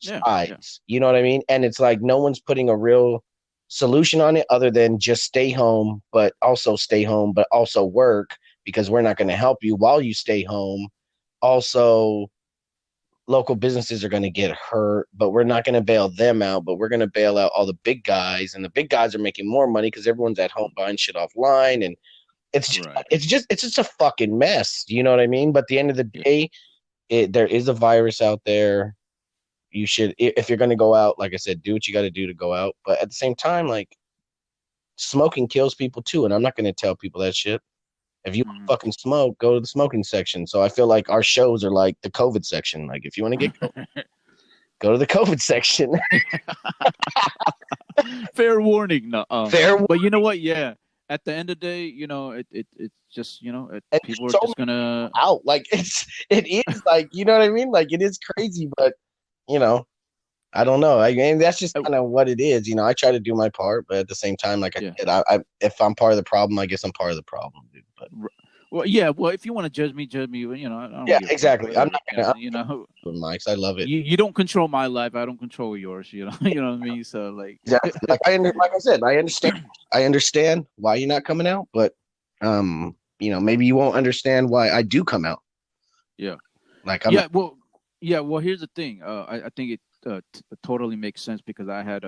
Yeah. Yeah. sides, you know what I mean? And it's like no one's putting a real solution on it other than just stay home, but also work because we're not going to help you while you stay home. Also, local businesses are going to get hurt, but we're not going to bail them out, but we're going to bail out all the big guys, and the big guys are making more money because everyone's at home buying shit offline, and it's just, Right. it's just a fucking mess. You know what I mean? But at the end of the Yeah. day, there is a virus out there. You should, if you're going to go out, like I said, do what you got to do to go out. But at the same time, like smoking kills people too, and I'm not going to tell people that shit. If you Mhm. fucking smoke, go to the smoking section. So I feel like our shows are like the COVID section. Like if you want to get COVID, go to the COVID section. Fair warning. No, Fair. but you know what? Yeah. At the end of the day, it's just And people are so just many gonna. out. Like it is like you know what I mean. Like it is crazy, but you know, I don't know. I mean, that's just uh, kind of what it is. I try to do my part, but at the same time, like I Yeah. said, if I'm part of the problem, I guess I'm part of the problem, dude. But Well, yeah. Well, if you want to judge me, judge me. I don't yeah, give a fuck. exactly. I'm Whatever. not gonna with mics. I love it. You don't control my life. I don't control yours. You know what I mean. So like. Exactly. Like I said, I understand. I understand why you're not coming out, but maybe you won't understand why I do come out. Yeah. Like I'm not. Yeah. Well. Yeah. Well, here's the thing. I think it totally makes sense because I had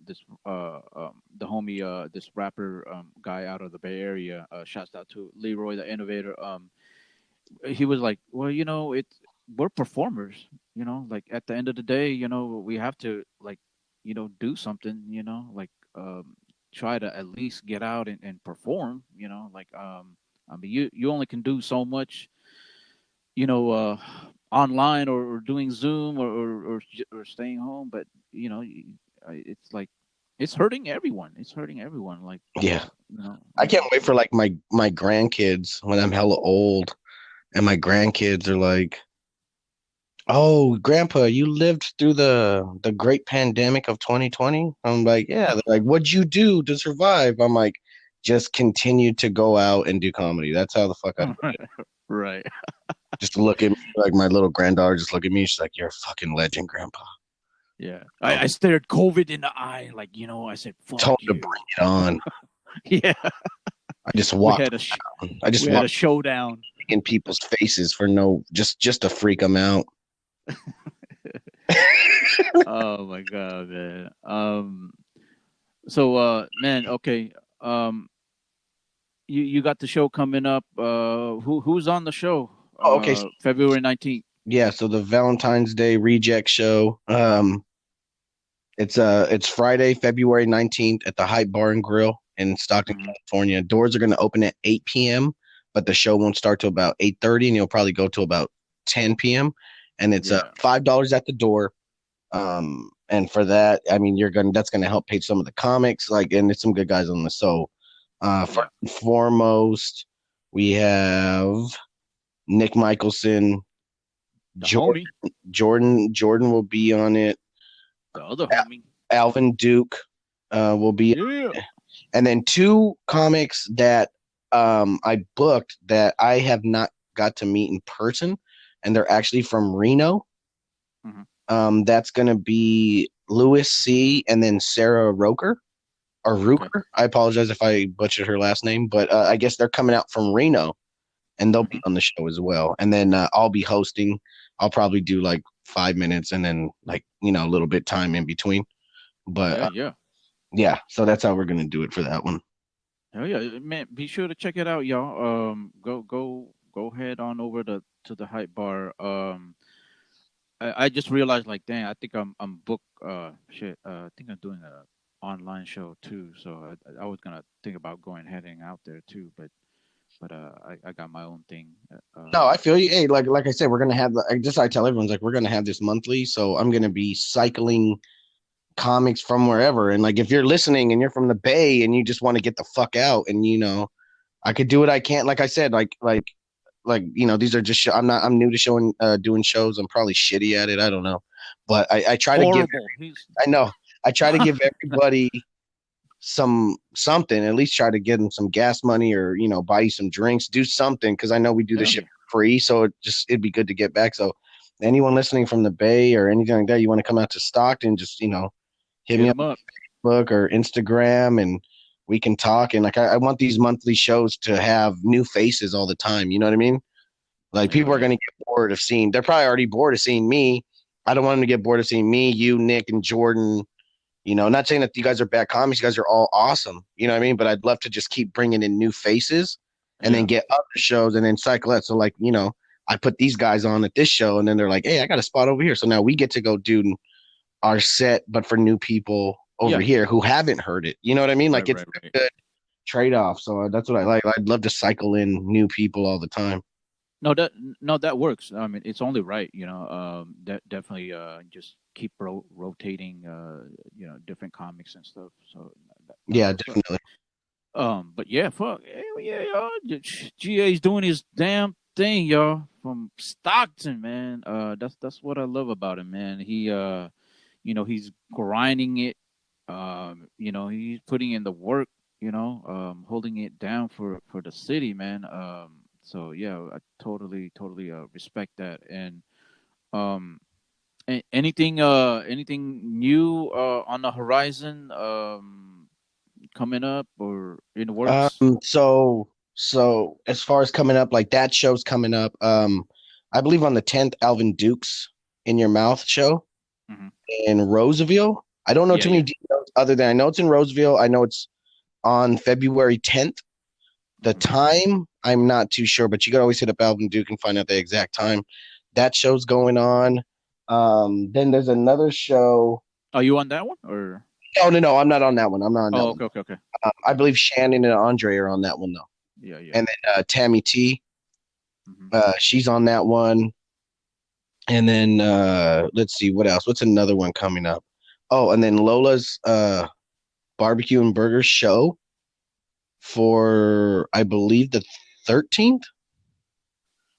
this the homie this rapper guy out of the Bay Area. Shouts out to Leroy the Innovator. He was like, well, we're performers. Like at the end of the day, we have to like, do something. Like try to at least get out and perform. Like I mean, you only can do so much you know, online or doing Zoom or staying home. But it's like it's hurting everyone. It's hurting everyone. Like Yeah, you know, I you can't know. wait for like my grandkids when I'm hella old, and my grandkids are like, "Oh, Grandpa, you lived through the great pandemic of 2020." I'm like, "Yeah." They're like, "What'd you do to survive?" I'm like, "Just continue to go out and do comedy." That's how the fuck I Right. just look at me like my little granddaughter. Just look at me. She's like, "You're a fucking legend, Grandpa." Yeah. Oh, I stared COVID in the eye. Like I said, told "Fuck him to you." bring it on. Yeah. I just We walked. had a I just we had a walked showdown. in people's faces for no, just to freak them out. Oh my god, man. So man, okay. Um you got the show coming up. Who's on the show? Oh, okay. February 19th. Yeah, so the Valentine's Day reject show. It's Friday, February 19th at the Hype Bar and Grill in Stockton, Mhm. California. Doors are gonna open at 8 p.m., but the show won't start till about 8:30 and you'll probably go till about 10 p.m. and it's Yeah. $5 at the door. And for that, I mean, that's gonna help pay some of the comics, like, and it's some good guys on this. So, Yeah. first and foremost, we have Nick Michelson, The Jordan, homie. Jordan will be on it. The other homie. Alvin Duke, will be, Yeah. and then two comics that I booked that I have not got to meet in person, and they're actually from Reno. Hmm. That's gonna be Lewis C. and then Sarah Roker or Okay. Ruker. I apologize if I butchered her last name, but I guess they're coming out from Reno, and they'll be Hmm. on the show as well. And then I'll be hosting. I'll probably do like 5 minutes, and then like a little bit time in between. But Yeah. Yeah. yeah, so that's how we're gonna do it for that one. Hell yeah, man! Be sure to check it out, y'all. Go ahead on over to the hype bar. I just realized, like, dang, I think I'm booked. Shit. I think I'm doing a online show too. So I was gonna think about going heading out there too, but I got my own thing. No, I feel you. Hey, like I said, we're gonna have I tell everyone's like we're gonna have this monthly, so I'm gonna be cycling comics from wherever. And like if you're listening and you're from the Bay and you just want to get the fuck out, and I could do what I can't. Like I said, these are just I'm new to showing doing shows. I'm probably shitty at it. I don't know. But I try to give Horrible. He's I know I try to give everybody something, at least try to get them some gas money, or buy you some drinks, do something, because I know we do this hell shit yeah. for free, so it'd be good to get back. So anyone listening from the Bay or anything like that, you want to come out to Stockton, just hit Hit me up him up. on Facebook or Instagram, and we can talk. And like I want these monthly shows to have new faces all the time, you know what I mean? Like Hell people are yeah. going to get bored of seeing, they're probably already bored of seeing me. I don't want them to get bored of seeing me, you, Nick, and Jordan. Not saying that you guys are bad comics. You guys are all awesome. You know what I mean? But I'd love to just keep bringing in new faces, and then Yeah. get other shows, and then cycle it. So like, I put these guys on at this show, and then they're like, hey, I got a spot over here. So now we get to go do our set, but for new people over Yeah. here who haven't heard it. You know what I mean? Right. Like it's Right. Right. a good trade off. So that's what I like. I'd love to cycle in new people all the time. No, that works. I mean, it's only right. That definitely just keep rotating. Different comics and stuff. So that's Yeah, what's up. definitely. But yeah, fuck, hell yeah, y'all. GA's doing his damn thing, y'all. From Stockton, man. That's what I love about him, man. He's grinding it. He's putting in the work. Holding it down for the city, man. So yeah, I totally respect that. And um, anything new on the horizon coming up or in the works? So as far as coming up, like that show's coming up. I believe on the 10th, Alvin Duke's In Your Mouth show Hmm. in Roseville. I don't know Yeah, too many yeah. details other than I know it's in Roseville. I know it's on February 10th. The Hmm. time, I'm not too sure, but you could always hit up Alvin Duke and find out the exact time. That show's going on. Then there's another show. Are you on that one or? Oh, no, I'm not on that one. I'm not on that Oh, one. okay, okay, okay. I Yeah, believe Shannon and Andre are on that one though. yeah, yeah. And then Tammy T, Hmm. she's on that one. And then let's see what else. What's another one coming up? Oh, and then Lola's barbecue and burger show for I believe the 13th,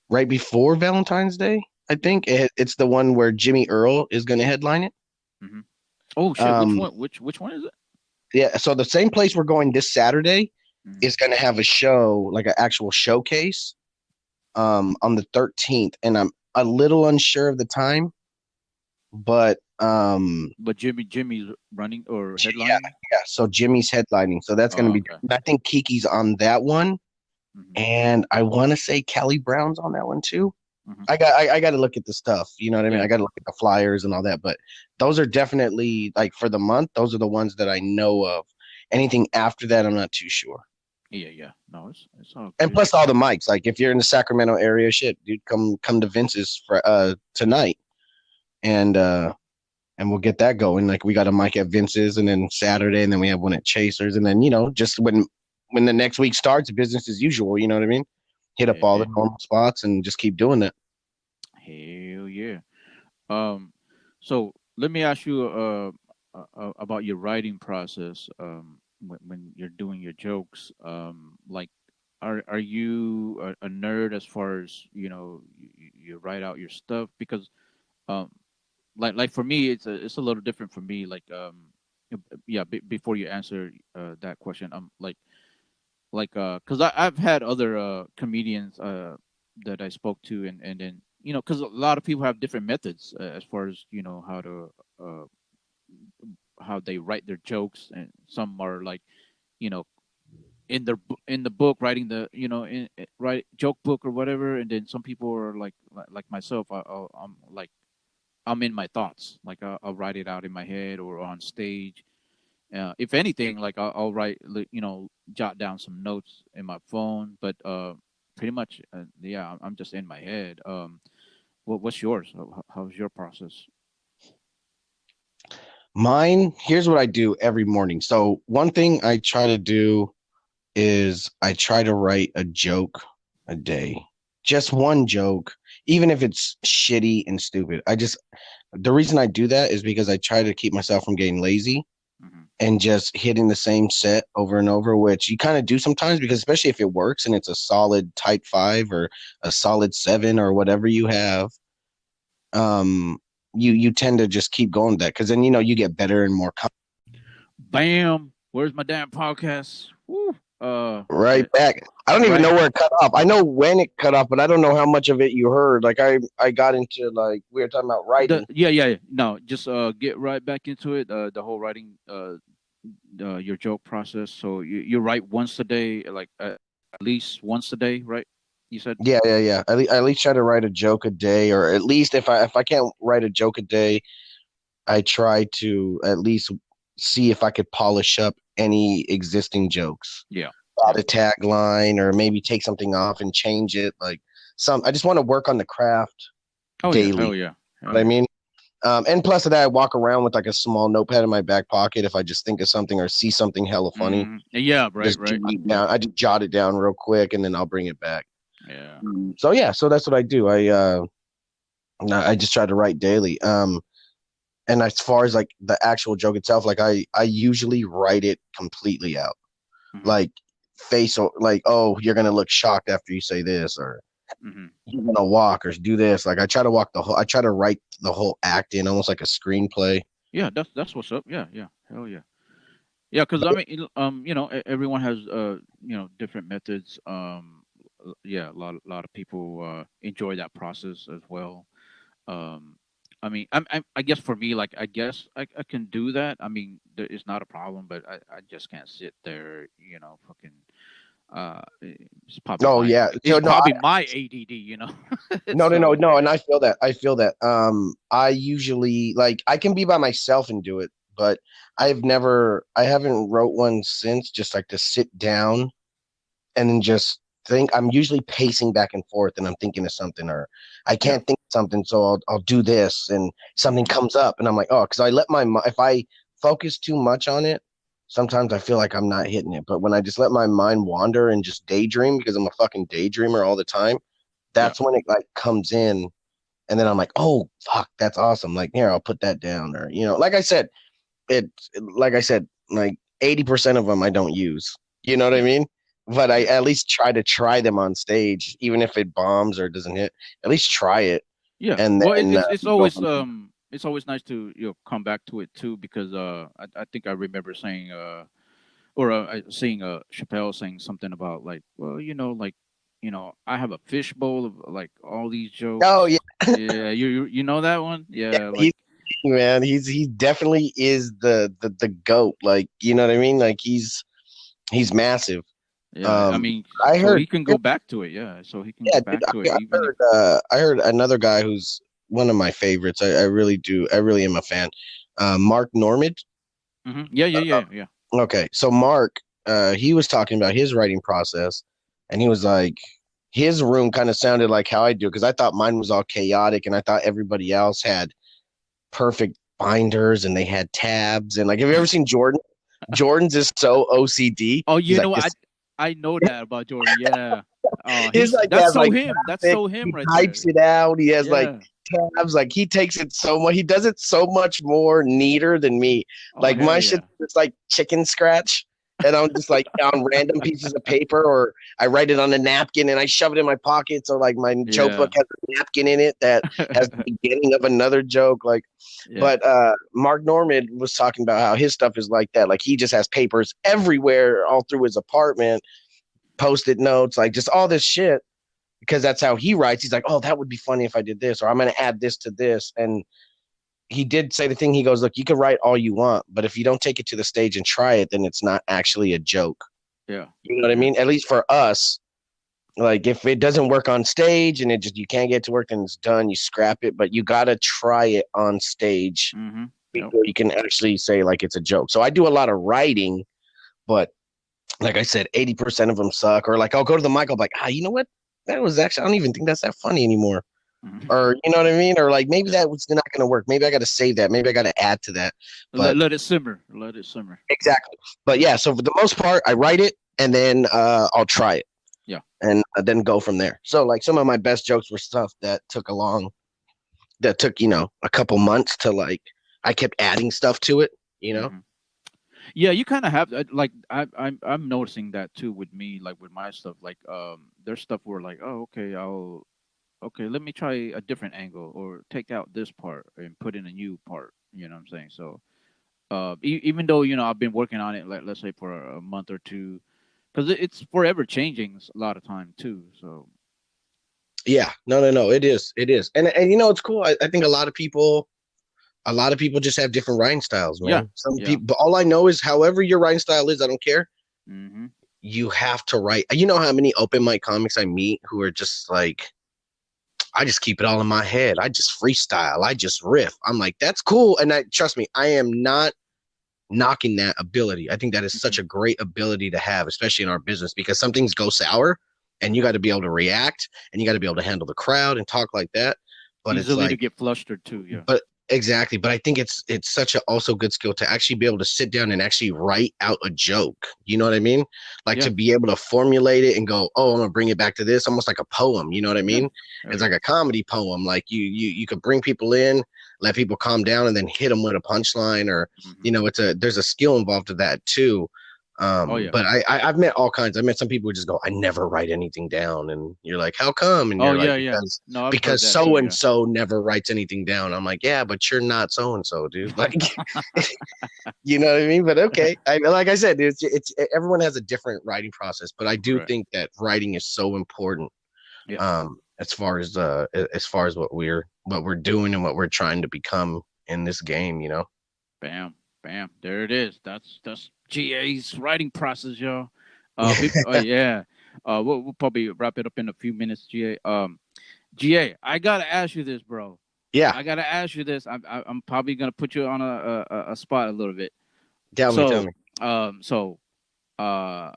right before Valentine's Day. I think it's the one where Jimmy Earl is going to headline it. Hmm. Oh shit! Which Um, one? Which one is it? yeah, so the same place we're going this Saturday Hmm. is going to have a show, like an actual showcase, on the 13th, and I'm a little unsure of the time, but But Jimmy's running or yeah, headlining? yeah. So Jimmy's headlining, so that's going to Oh, be. okay. I think Kiki's on that one, Hmm. and I want to say Kelly Brown's on that one too. Hmm. I got to look at the stuff. You know what I mean? Yeah, I got to look at the flyers and all that. But those are definitely like for the month. Those are the ones that I know of. Anything after that, I'm not too sure. yeah, yeah. No, it's all And good. plus all the mics. Like if you're in the Sacramento area, shit, dude, come to Vince's for tonight, and we'll get that going. Like we got a mic at Vince's, and then Saturday, and then we have one at Chasers, and then just when the next week starts, business as usual. You know what I mean? Hit up all the Yeah. normal spots and just keep doing that. Hell yeah. Um, so let me ask you about your writing process. When you're doing your jokes, like, are you a nerd as far as you write out your stuff? Because um, like for me, it's a little different for me. Like yeah. Before you answer that question, because I've had other comedians that I spoke to, and then because a lot of people have different methods as far as uh, how they write their jokes, and some are like you know in the book writing the write joke book or whatever, and then some people are like myself. I'm like I'm in my thoughts, like I'll write it out in my head or on stage. If anything, like I'll write, jot down some notes in my phone. But pretty much, yeah, I'm just in my head. What's yours? How's your process? Mine, here's what I do every morning. So one thing I try to do is I try to write a joke a day. Just one joke, even if it's shitty and stupid. The reason I do that is because I try to keep myself from getting lazy Hmm. and just hitting the same set over and over, which you kind of do sometimes because especially if it works and it's a solid type five or a solid seven or whatever you have, um, you tend to just keep going with that because then you get better and more Bam! Where's my damn podcast? Woo. right back. I don't even Right. know where it cut off. I know when it cut off, but I don't know how much of it you heard. Like I got into like we were talking about The writing. Yeah, yeah, yeah. No, just get right back into it. The whole writing, your joke process. So you write once a day, like at least once a day, right? You said. Yeah, yeah, yeah. I at least try to write a joke a day, or at least if I can't write a joke a day, I try to at least see if I could polish up any existing jokes. Yeah, Add yeah. a tagline, or maybe take something off and change it. Like I just want to work on the craft Oh yeah, daily. hell yeah, You know hell what I yeah. mean? And plus of that, I walk around with like a small notepad in my back pocket if I just think of something or see something hella funny. Yeah, right, Just right. jot it Yeah, down. I just jot it down real quick and then I'll bring it back. yeah. So yeah, so that's what I do. I just try to write daily. And as far as like the actual joke itself, like I usually write it completely out. Hmm. Like like, oh, you're gonna look shocked after you say this, or Hmm. you're gonna walk or do this. Like I try to write the whole act in almost like a screenplay. Yeah, that's what's up. Yeah, yeah. Hell yeah. Yeah, because I mean, everyone has different methods. Yeah, a lot of people enjoy that process as well. Um, I mean, I guess for me, like, I guess I can do that. I mean, it's not a problem, but I just can't sit there, fucking. It's probably Oh my yeah. it's So no, probably my ADD. no, no, no, So no. And I feel that. I feel that. I usually like I can be by myself and do it, but I haven't wrote one since just like to sit down and then just think. I'm usually pacing back and forth and I'm thinking of something or I yeah. can't think of something, so I'll do this and something Hmm. comes up and I'm like, oh, because if I focus too much on it, sometimes I feel like I'm not hitting it. But when I just let my mind wander and just daydream because I'm a fucking daydreamer all the time, Yeah. that's when it like comes in and then I'm like, oh fuck, that's awesome. Like here, I'll put that down. Or it like I said, like 80% of them I don't use. You know what I Yeah. mean? But I Yeah. at least try them on stage, even if it bombs or doesn't hit. At least try it, Yeah. and Well, then go from there. it's always nice to come back to it too, because I think I remember saying or seeing Chappelle saying something about, like, well, like, I have a fishbowl of like all these Oh jokes. yeah, Yeah, you know that one? yeah. Yeah, like, Man. He definitely is the goat. Like you know what I mean? Like he's massive. yeah. I Um, mean, I so he heard, can go back to it. Yeah, so he can go yeah, dude. back to it, even if. I heard another guy who's one of my favorites. I really do. I really am a fan. Mark Normand. Yeah, yeah, yeah, yeah. Okay, so Mark, he was talking about his writing process, and he was like, his room kind of sounded like how I do because I thought mine was all chaotic, and I thought everybody else had perfect binders and they had tabs and like, have you ever seen Jordan? Jordan's is so OCD. Oh, He's like what? this. I know that about Jordan. Yeah. He's He's like that's has so like him. That's graphics. so him He right there. types it out. He has like Yeah. tabs. Like he takes it so much. He does it so much more neater than me. Oh Like hell my yeah. shit is like chicken scratch, and I'm just like on random pieces of paper, or I write it on a napkin and I shove it in my pockets, or like my joke Yeah. book has a napkin in it that has the beginning of another joke. Like, Yeah. but Mark Norman was talking about how his stuff is like that. Like he just has papers everywhere, all through his apartment, post-it notes, like just all this shit because that's how he writes. He's like, oh, that would be funny if I did this, or I'm going to add this to this. And he did say the thing. He goes, look, you can write all you want, but if you don't take it to the stage and try it, then it's not actually a joke. Yeah. You know what I Yeah. mean? At least for us, like if it doesn't work on stage and it just, you can't get to work, then it's done. You scrap it, but you got to try it on stage Mm-hmm. Yep. before you can actually say like it's a joke. So I do a lot of writing, but like I said, 80% of them suck. Or like I'll go to the mic, I'll be like, you know what? That was actually, I don't even think that's that funny anymore. Mhm. Or you know what I mean? Or like maybe Yeah. that was not going to work. Maybe I got to save that. Maybe I got to add to that. But Let it simmer. Let it simmer. exactly. But yeah, so for the most part, I write it and then I'll try it Yeah. and then go from there. So like some of my best jokes were stuff that took, a couple months to like, I kept adding stuff to it, you know? Hmm. Yeah, you kind of have like I'm noticing that too with me, like with my stuff. Like there's stuff where like, oh okay, let me try a different angle or take out this part and put in a new part. You know what I'm saying? So even though I've been working on it, like let's say for a month or two, because it's forever changing a lot of time too. So Yeah, no. It is. And it's cool. I think a lot of people just have different writing styles, yeah, man. Some yeah. people, but all I know is however your writing style is, I don't care. Hmm. You have to write. You know how many open mic comics I meet who are just like, I just keep it all in my head. I just freestyle. I just riff. I'm like, that's cool. And trust me, I am not knocking that ability. I think that is Hmm. such a great ability to have, especially in our business, because some things go sour and you got to be able to react and you got to be able to handle the crowd and talk like that. But it's Easily to like, get flustered too. Yeah, but exactly. But I think it's such a also good skill to actually be able to sit down and actually write out a joke. You know what I mean? Like yeah, to be able to formulate it and go, oh, I'm gonna bring it back to this, almost like a poem. You know what I yeah. mean? Oh It's yeah. like a comedy poem. Like you could bring people in, let people calm down, and then hit them with a punchline. Or Hmm. there's a skill involved to that too. Oh yeah. But I've met all kinds. I met some people who just go, I never write anything down, and you're like, how come? And Oh you're like, yeah, yeah. because No, I've heard because that too. so and Yeah. so never writes anything down. I'm like, yeah, but you're not so and so, dude. Like, you know what I mean? But okay, like I said, it's everyone has a different writing process, but I do Right. think that writing is so important. Yeah. As far as what we're doing and what we're trying to become in this game, Bam. Bam. There it is. That's GA's writing process, y'all. Yeah. We'll probably wrap it up in a few minutes, GA. GA, I gotta ask you this, bro. Yeah, I gotta ask you this. I'm probably gonna put you on a spot a little bit. tell So me. so uh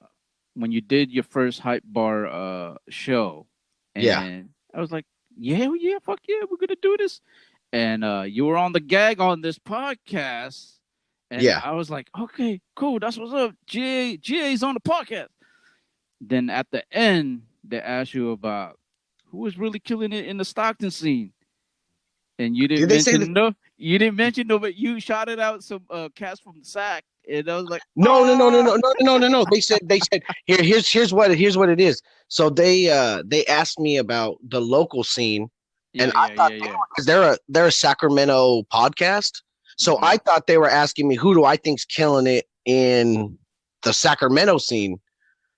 when you did your first hype bar show, Yeah, and I was like, yeah, yeah, fuck yeah, we're gonna do this. And you were on the gag on this podcast, and yeah. I was like, okay, cool, that's what's up. GA's on the podcast. Then at the end, they asked you about who was really killing it in the Stockton scene, and you didn't Did they say that? mention no. You didn't mention no, but you shouted out some cast from the sack, and I was like, No, no, no, no, oh, no, no, no, no, no. They said here's what it is. So they asked me about the local scene, and yeah, I yeah, thought yeah, yeah. because they're a Sacramento podcast, so Hmm. I thought they were asking me who do I think's killing it in the Sacramento scene.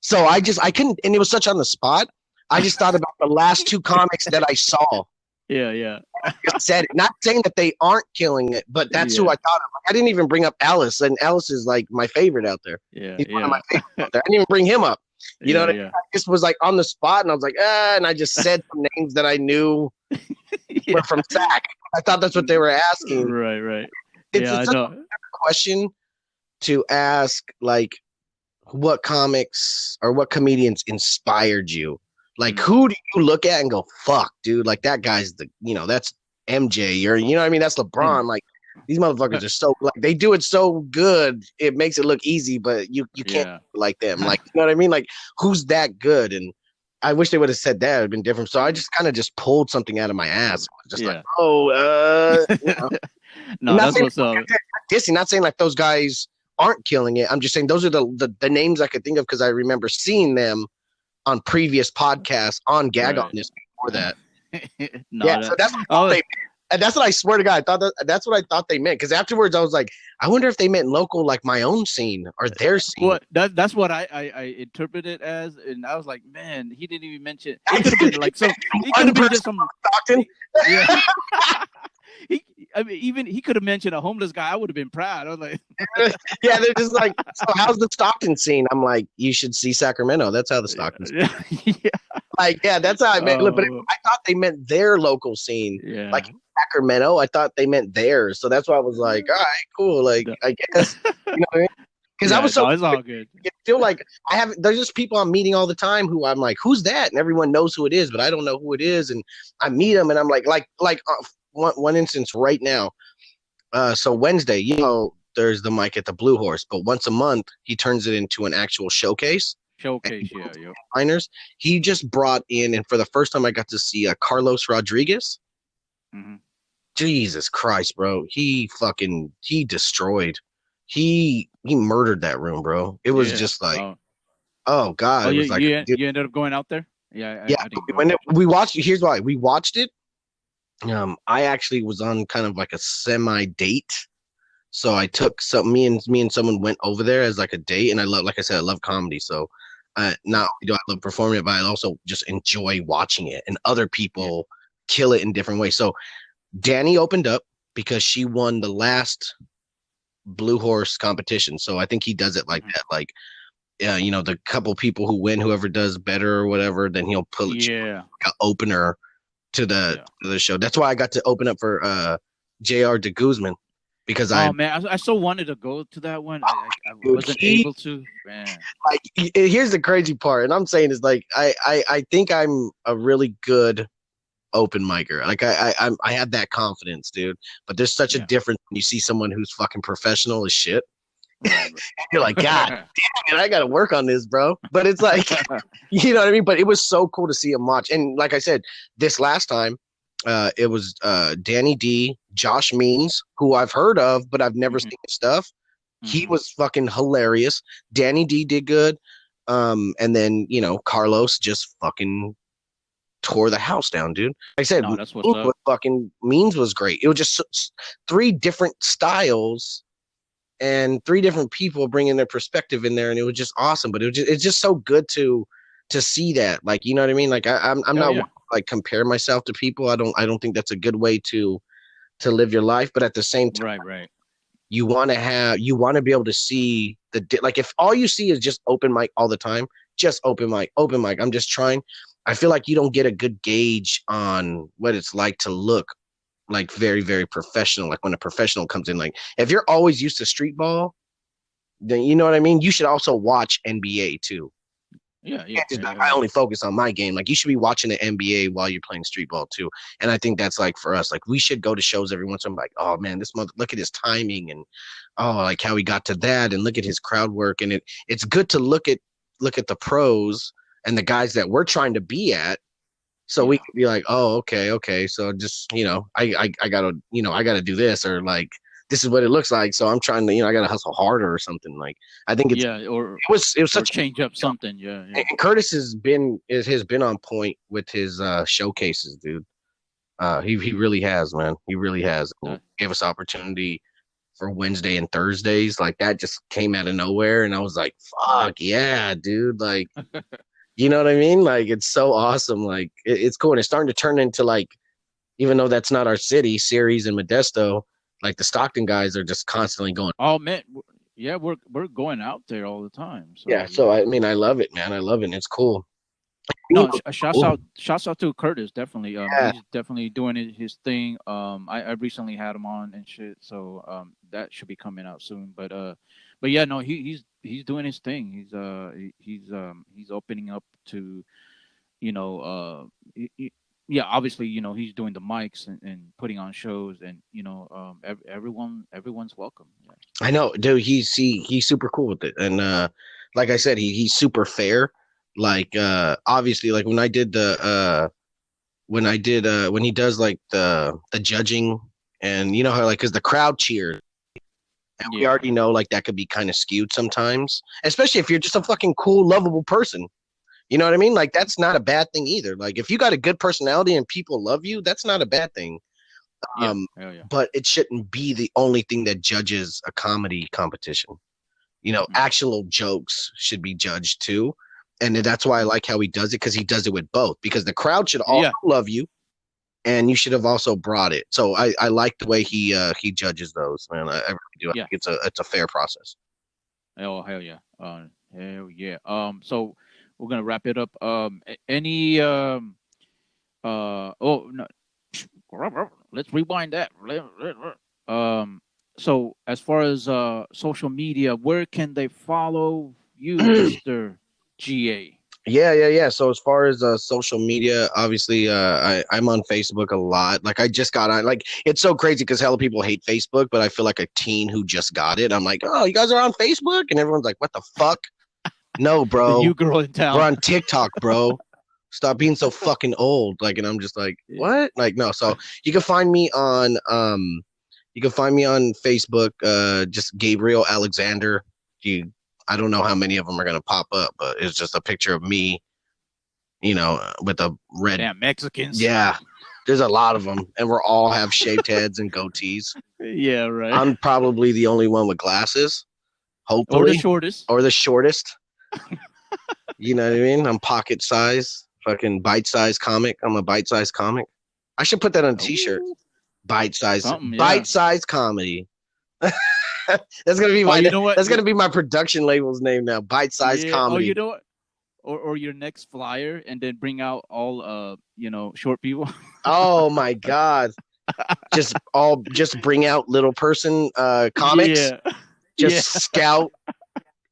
So I couldn't, and it was such on the spot. I just thought about the last two comics that I saw. Yeah, yeah, Just said it. Not saying that they aren't killing it, but that's who yeah, I thought of. Like, I didn't even bring up Alice, and Alice is like my favorite out there. yeah, He's one of my yeah, favorites out there. I didn't even bring him up. You know yeah, what I mean? yeah, I just was like on the spot, and I was like, and I just said some names that I knew were yeah. from SAC. I thought that's what they were asking. Right, right. It's Yeah, it's I such know. a question to ask, like what comics or what comedians inspired you? Like, Mm. who do you look at and go, fuck, dude, like that guy's that's MJ or, you know what I mean? That's Yeah. LeBron. Like, these motherfuckers are so, like, they do it so good. It makes it look easy, but you can't Yeah. like them. Like, you know what I mean? Like, who's that good? And I wish they would have said that. It'd been different. So I just kind of just pulled something out of my ass. Just like, Yeah. oh, No, not that's saying what's up. dissing, not saying like those guys aren't killing it. I'm just saying those are the names I could think of because I remember seeing them on previous podcasts on Gag on Right. this before that. Yeah, No, so that that's what I I thought was they and that's what I swear to God, I thought that's what I thought they meant. Because afterwards I was like, I wonder if they meant local, like my own scene or their scene. what that's what I interpreted as, and I was like, man, he didn't even mention. It I could have been did like some. It could one have been person just some. Stockton. Yeah. he, I mean, even he could have mentioned a homeless guy. I would have been proud. I was like, Yeah, they're just like, so how's the Stockton scene? I'm like, you should see Sacramento. That's how the Stockton scene. yeah, yeah. Like, yeah, that's how I meant. But Oh, I thought they meant their local scene, like yeah. Sacramento. I thought they meant theirs. So that's why I was like, all right, cool. Like, No. I guess you know what I mean? Because I Yeah, was so no, it's all good. I feel like I have. There's just people I'm meeting all the time who I'm like, who's that? And everyone knows who it is, but I don't know who it is. And I meet them, and I'm like one instance right now. So Wednesday, there's the mic at the Blue Horse, but once a month he turns it into an actual showcase. Showcase, yeah, yep. Miners. He just brought in, and for the first time, I got to see Carlos Rodriguez. Hmm. Jesus Christ, bro! He destroyed. He murdered that room, bro. It was Yeah. just like, Oh, oh God, oh, it you was like, you dude, you ended up going out there? Yeah, yeah. I didn't go. When we watched, here's why we watched it. I actually was on kind of like a semi date. So I took some me and someone went over there as like a date, and I love, like I said, I love comedy. So not only do I love performing it, but I also just enjoy watching it, and other Yeah. people kill it in different ways. So Danny opened up because she won the last Blue Horse competition. So I think he does it like Hmm. that, like the couple people who win, whoever does better or whatever, then he'll put Yeah. an opener Yeah. to the show. That's why I got to open up for Jr. De Guzman because I Oh man, I so wanted to go to that one. I dude, wasn't he able to. Man. like here's the crazy part, and I'm saying is like I think I'm a really good open micer. Like I have that confidence, dude. But there's such a Yeah. difference when you see someone who's fucking professional as shit. Right. You're like, God Right. damn it, I got to work on this, bro. But it's like, you know what I mean. But it was so cool to see him watch, and like I said, this last time. It was Danny D, Josh Means, who I've heard of, but I've never Hmm. seen his stuff. He Hmm. was fucking hilarious. Danny D did good. And then, Carlos just fucking tore the house down, dude. Like I said, No, that's what's up. Means was great. It was just three different styles and three different people bringing their perspective in there, and it was just awesome. But it's just so good to see that, like, you know what I mean? Like I'm Oh not yeah. like compare myself to people. I don't think that's a good way to live your life. But at the same time, Right. Right. you want to be able to see like if all you see is just open mic all the time, just open mic. I'm just trying. I feel like you don't get a good gauge on what it's like to look like very, very professional. Like when a professional comes in, like if you're always used to street ball, then you know what I mean. You should also watch NBA too. Yeah. You Yeah. can't just be like, I Yeah. only focus on my game. Like you should be watching the NBA while you're playing street ball too. And I think that's like for us, like we should go to shows every once in a while. Like, oh man, this month, look at his timing and oh, like how he got to that, and look at his crowd work. And it's good to look at the pros and the guys that we're trying to be at. So we Yeah. could be like, oh, okay. So just, I gotta do this, or like this is what it looks like. So I'm trying to, I gotta hustle harder or something. Like I think Yeah. it was Or such change up something. Yeah. Yeah. and Curtis has been on point with his showcases, dude. He really has, man. He really has. That, Gave us opportunity for Wednesday and Thursdays. Like that just came out of nowhere, and I was like, yeah. "Fuck yeah, dude!" Like, you know what I mean? Like, it's so awesome. Like, it's cool, and it's starting to turn into like, even though that's not our city, Ceres and Modesto, like the Stockton guys are just constantly going. Oh man. Yeah, we're going out there all the time. Yeah, So so yeah. I mean, I love it, man. I love it. And it's cool. No, shouts out to Curtis. Definitely. Yeah, He's definitely doing his thing. I recently had him on and shit, so that should be coming out soon. But yeah, no, he's doing his thing. He's opening up to, you know, yeah, obviously, he's doing the mics and putting on shows, and everyone's welcome. Yeah. I know, dude. He's super cool with it, and like I said, he's super fair. Like obviously, like when he does like the judging, and you know how like because the crowd cheers, and we Yeah. already know like that could be kind of skewed sometimes, especially if you're just a fucking cool, lovable person. You know what I mean? Like that's not a bad thing either. Like if you got a good personality and people love you, that's not a bad thing. Yeah. Um, Hell yeah. but it shouldn't be the only thing that judges a comedy competition. You know, Mm. actual jokes should be judged too. And that's why I Mm. like how he does it because he does it with both. Because the crowd should also Yeah. love you, and you should have also brought it. So I like the way he judges those, man. I really do. I Yeah. think it's a fair process. Oh hell yeah. Hell yeah. So we're gonna wrap it up. Any oh no, let's rewind that. Um, so as far as social media, where can they follow you, Mister GA? Yeah. So as far as social media, obviously, I'm on Facebook a lot. Like I just got on. Like it's so crazy because hella people hate Facebook, but I feel like a teen who just got it. I'm like, oh, you guys are on Facebook, and everyone's like, what the fuck? No, The bro, new girl in we're town. on TikTok, bro. Stop being so fucking old. Like, and I'm just like, Yeah. what? Like, no. So you can find me on Facebook, just Gabriel Alexander. You, I don't know how many of them are gonna pop up, but it's just a picture of me, with a red. Damn Mexicans. Yeah, there's a lot of them, and we're all have shaved heads and goatees. Yeah, right. I'm probably the only one with glasses, Or the hopefully, shortest. or the shortest. You know what I mean? I'm pocket size, fucking bite size comic. I'm a bite size comic. I should put that on a t-shirt. Oh, something. Bite Yeah. size comedy. That's gonna be Oh, my you know what? that's gonna be my production label's name now. Bite size Yeah. Oh, you comedy. know what? Or your next flyer, and then bring out all short people. Oh my god. Just bring out little person comics. Yeah. Just Yeah. scout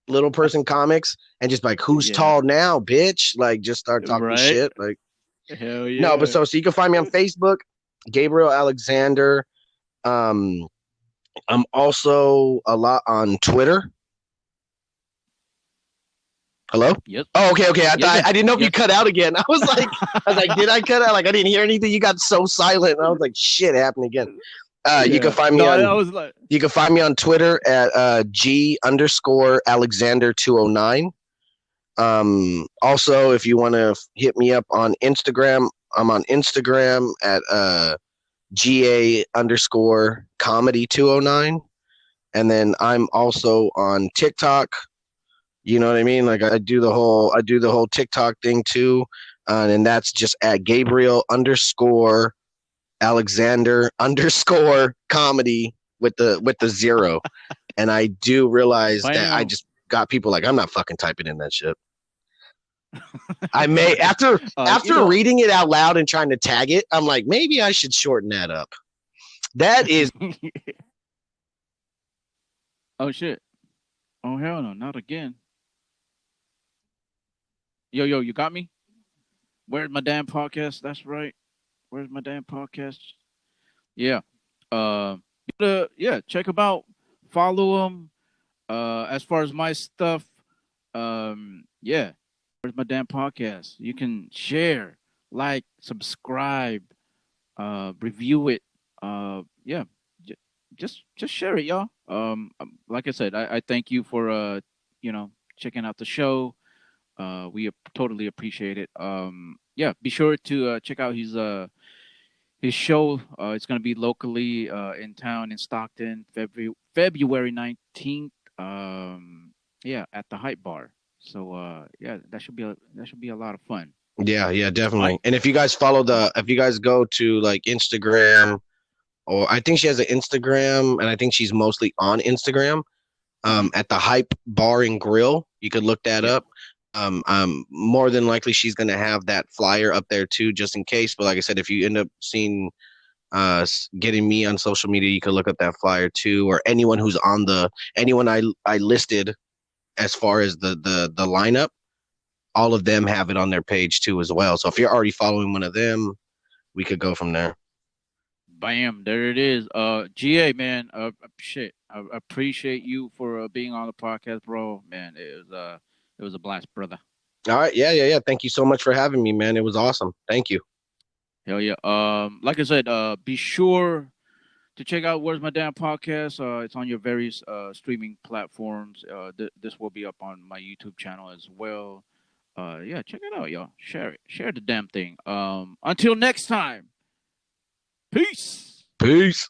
little person comics and just like who's Yeah. tall now, bitch? Like just start talking Right. shit. Like Hell no, but yeah. so you can find me on Facebook, Gabriel Alexander. Um, I'm also a lot on Twitter. Hello? Yep. Oh, okay. Yeah. Yeah. I didn't know if you Yep. cut out again. I was like, did I cut out? Like I didn't hear anything. You got so silent. And I was like, shit happened again. You can Yeah. find me No, I on was like, you can find me on Twitter at G underscore Alexander 209. Also, if you want to hit me up on Instagram, I'm on Instagram at GA underscore comedy 209. And then I'm also on TikTok. You know what I mean? Like I do the whole TikTok thing too. And that's just at Gabriel underscore Alexander underscore comedy with the zero. And I do realize that I bam. just got people like, I'm not fucking typing in that shit. I may after You after know. reading it out loud and trying to tag it, I'm like, maybe I should shorten that up. That is Oh shit. Oh hell no, not again. Yo, you got me? Where's my damn podcast? That's right. Where's my damn podcast? Yeah. Yeah, check them out. Follow them. As far as my stuff, yeah. Where's my damn podcast? You can share, like, subscribe, review it. Yeah. J- just share it, y'all. Like I said, I thank you for checking out the show. We totally appreciate it. Yeah, be sure to check out his show. It's gonna be locally in town in Stockton, February 19th. Yeah, at the Hype Bar. So yeah, that should be a lot of fun. yeah, All right. definitely. And if you guys go to like Instagram, or I think she has an Instagram, and I think she's mostly on Instagram. Mm-hmm. At the Hype Bar and Grill, you could look that Yeah. up. More than likely she's gonna have that flyer up there too, just in case. But like I said, if you end up seeing getting me on social media, you could look up that flyer too, or anyone who's on anyone I listed as far as the lineup. All of them have it on their page too as well. So if you're already following one of them, we could go from there. Bam, there it is. GA man, shit. I appreciate you for being on the podcast, bro. Man, it was a blast, brother. All right. Yeah, yeah, yeah. Thank you so much for having me, man. It was awesome. Thank you. Hell yeah. Like I said, be sure to check out Where's My Damn Podcast. It's on your various streaming platforms. This will be up on my YouTube channel as well. Yeah, check it out, y'all. Share it. Share the damn thing. Until next time. Peace. Peace.